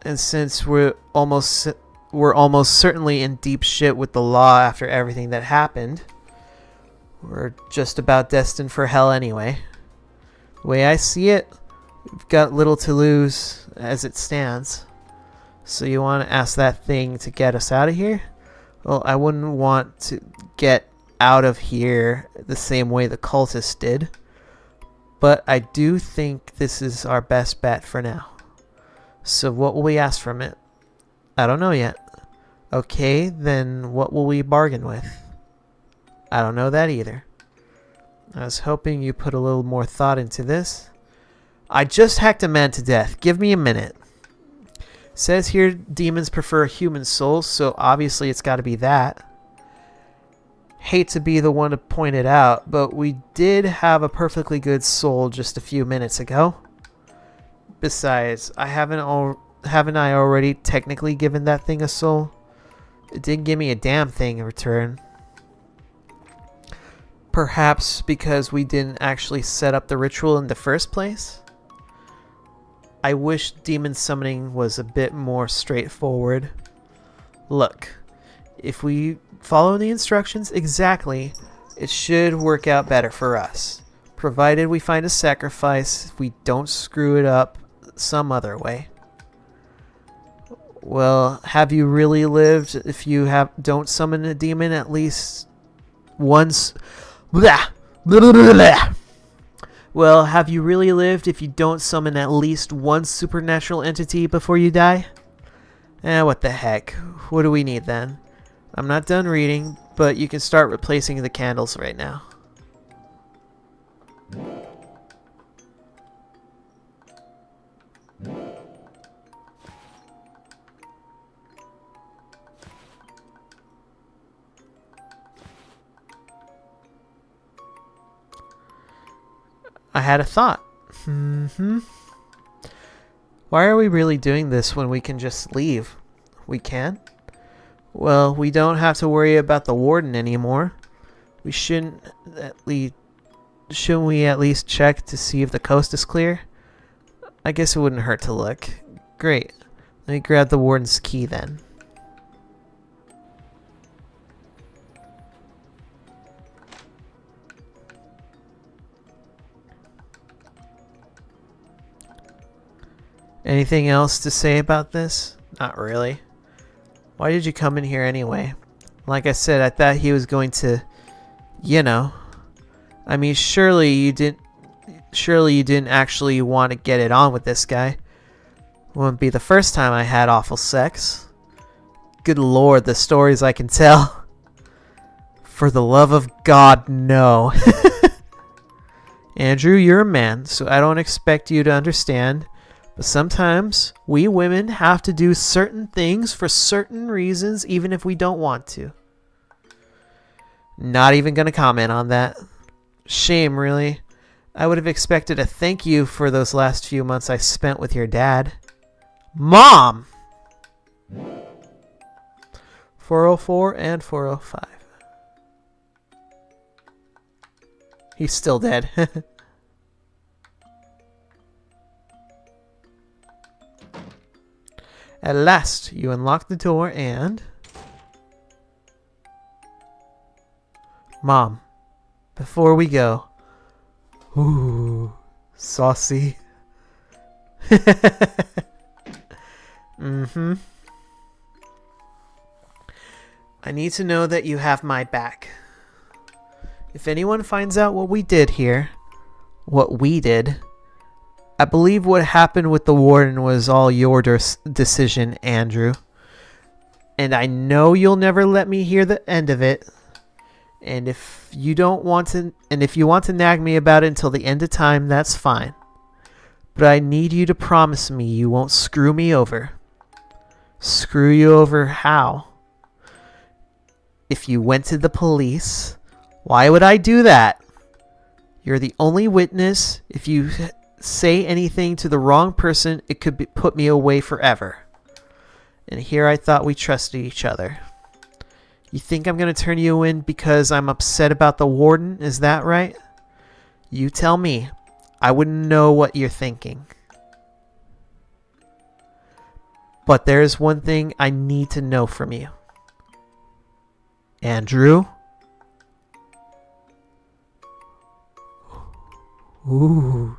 Speaker 1: And since we're almost certainly in deep shit with the law after everything that happened, We're just about destined for hell anyway. The way I see it, we've got little to lose as it stands. So you want to ask that thing to get us out of here? Well, I wouldn't want to get out of here the same way the cultists did. But I do think this is our best bet for now. So what will we ask from it? I don't know yet. Okay, then what will we bargain with? I don't know that either. I was hoping you put a little more thought into this. I just hacked a man to death. Give me a minute. Says here demons prefer human souls, so obviously it's got to be that. Hate to be the one to point it out, but we did have a perfectly good soul just a few minutes ago. Besides, haven't I already technically given that thing a soul? It didn't give me a damn thing in return. Perhaps because we didn't actually set up the ritual in the first place? I wish demon summoning was a bit more straightforward. Look, if we follow the instructions exactly, it should work out better for us. Provided we find a sacrifice, we don't screw it up some other way. Well, have you really lived if you don't summon a demon at least once? Blah, blah, blah, blah, blah. Well, have you really lived if you don't summon at least one supernatural entity before you die? What the heck. What do we need then? I'm not done reading, but you can start replacing the candles right now. I had a thought. Why are we really doing this when we can just leave? We can? Well, we don't have to worry about the warden anymore. Shouldn't we at least check to see if the coast is clear? I guess it wouldn't hurt to look. Great. Let me grab the warden's key then. Anything else to say about this? Not really. Why did you come in here anyway? Like I said, I thought he was going to, you know. I mean, surely you didn't actually want to get it on with this guy. Wouldn't be the first time I had awful sex. Good lord, the stories I can tell. For the love of God, no. Andrew, you're a man, so I don't expect you to understand. But sometimes, we women have to do certain things for certain reasons, even if we don't want to. Not even gonna comment on that. Shame, really. I would have expected a thank you for those last few months I spent with your dad. Mom! 404 and 405. He's still dead. At last, you unlock the door and... Mom, before we go... Ooh, saucy. I need to know that you have my back. If anyone finds out what we did here, what we did... I believe what happened with the warden was all your decision, Andrew. And I know you'll never let me hear the end of it. And if you want to nag me about it until the end of time, that's fine. But I need you to promise me you won't screw me over. Screw you over how? If you went to the police, why would I do that? You're the only witness. If you say anything to the wrong person, it could put me away forever. And here I thought we trusted each other. You think I'm going to turn you in because I'm upset about the warden? Is that right? You tell me. I wouldn't know what you're thinking. But there's one thing I need to know from you. Andrew? Ooh.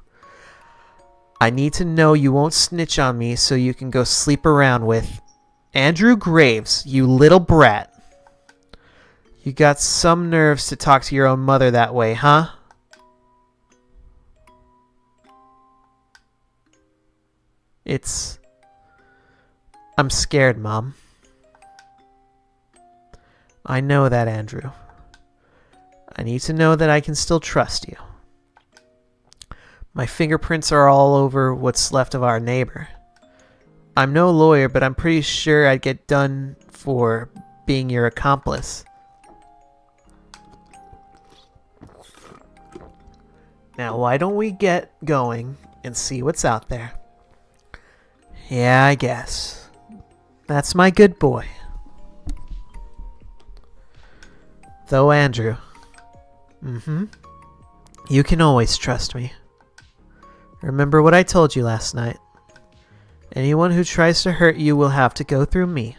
Speaker 1: I need to know you won't snitch on me so you can go sleep around with Andrew Graves, you little brat. You got some nerves to talk to your own mother that way, huh? I'm scared, Mom. I know that, Andrew. I need to know that I can still trust you. My fingerprints are all over what's left of our neighbor. I'm no lawyer, but I'm pretty sure I'd get done for being your accomplice. Now, why don't we get going and see what's out there? Yeah, I guess. That's my good boy. Though, Andrew. You can always trust me. Remember what I told you last night. Anyone who tries to hurt you will have to go through me.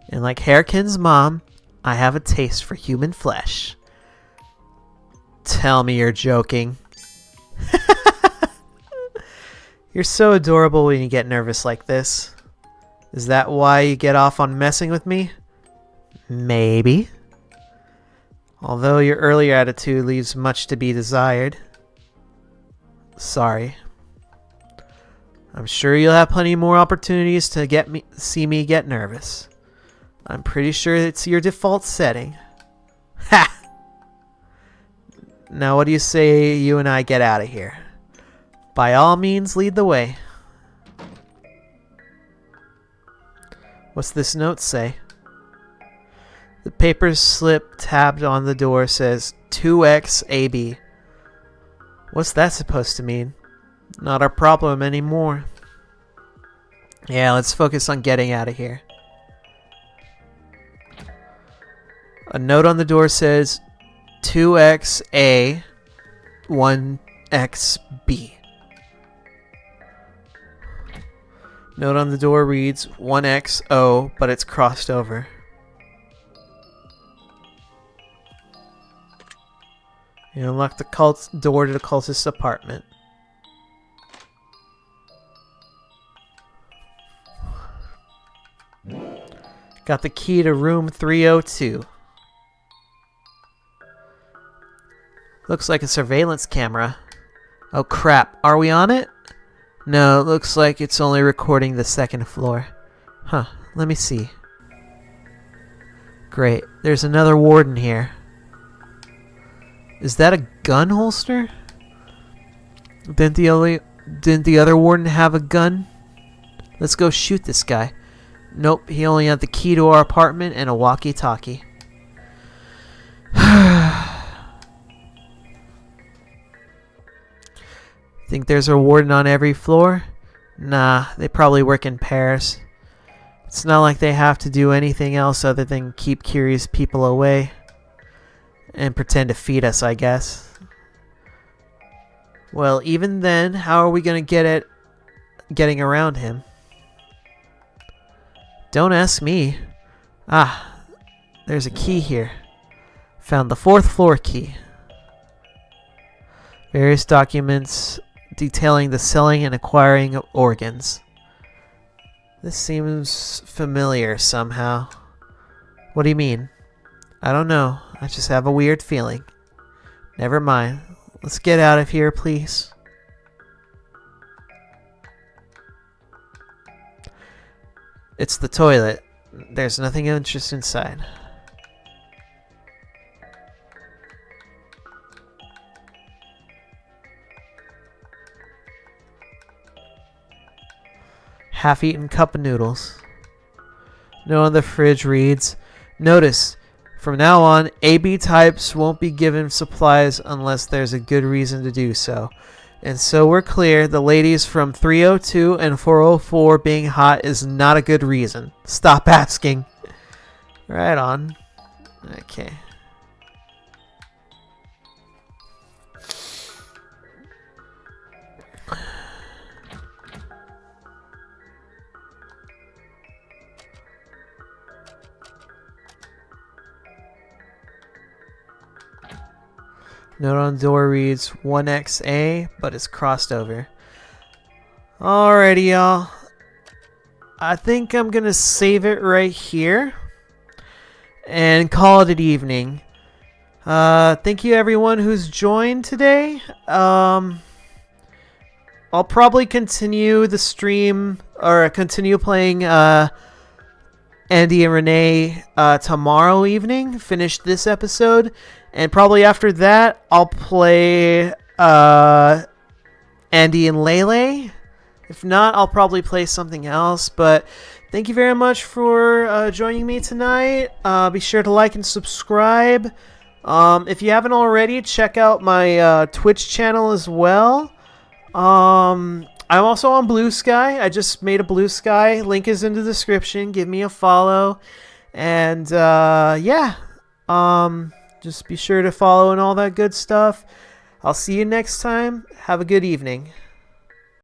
Speaker 1: And like Hairkin's mom, I have a taste for human flesh. Tell me you're joking. You're so adorable when you get nervous like this. Is that why you get off on messing with me? Maybe. Although your earlier attitude leaves much to be desired. Sorry. I'm sure you'll have plenty more opportunities to see me get nervous. I'm pretty sure it's your default setting. Ha! Now what do you say you and I get out of here? By all means, lead the way. What's this note say? The paper slip tabbed on the door says 2XAB. What's that supposed to mean? Not our problem anymore. Yeah, let's focus on getting out of here. A note on the door says 2XA 1XB. Note on the door reads 1XO, but it's crossed over. You unlock the door to the cultist's apartment. Got the key to room 302. Looks like a surveillance camera. Oh crap, are we on it? No, it looks like it's only recording the second floor. Huh, let me see. Great, there's another warden here. Is that a gun holster? Didn't the other warden have a gun? Let's go shoot this guy. Nope, he only had the key to our apartment and a walkie-talkie. Think there's a warden on every floor? Nah, they probably work in pairs. It's not like they have to do anything else other than keep curious people away. And pretend to feed us, I guess. Well, even then, how are we going to get at getting around him? Don't ask me. Ah, there's a key here. Found the 4th floor key. Various documents detailing the selling and acquiring of organs. This seems familiar somehow. What do you mean? I don't know. I just have a weird feeling. Never mind. Let's get out of here, please. It's the toilet. There's nothing of interest inside. Half-eaten cup of noodles. Note on the fridge reads, Notice, from now on, AB types won't be given supplies unless there's a good reason to do so. And so we're clear, the ladies from 302 and 404 being hot is not a good reason. Stop asking. Right on. Okay. Note on the door reads 1XA, but it's crossed over. Alrighty, y'all. I think I'm gonna save it right here and call it an evening. Thank you everyone who's joined today. I'll probably continue the stream or continue playing Andy and Renee tomorrow evening. Finish this episode, and probably after that I'll play Andy and Lele. If not, I'll probably play something else. But thank you very much for joining me tonight. Be sure to like and subscribe. If you haven't already, check out my Twitch channel as well. I'm also on Blue Sky. I just made a Blue Sky. Link is in the description. Give me a follow. And yeah, just be sure to follow and all that good stuff. I'll see you next time. Have a good evening.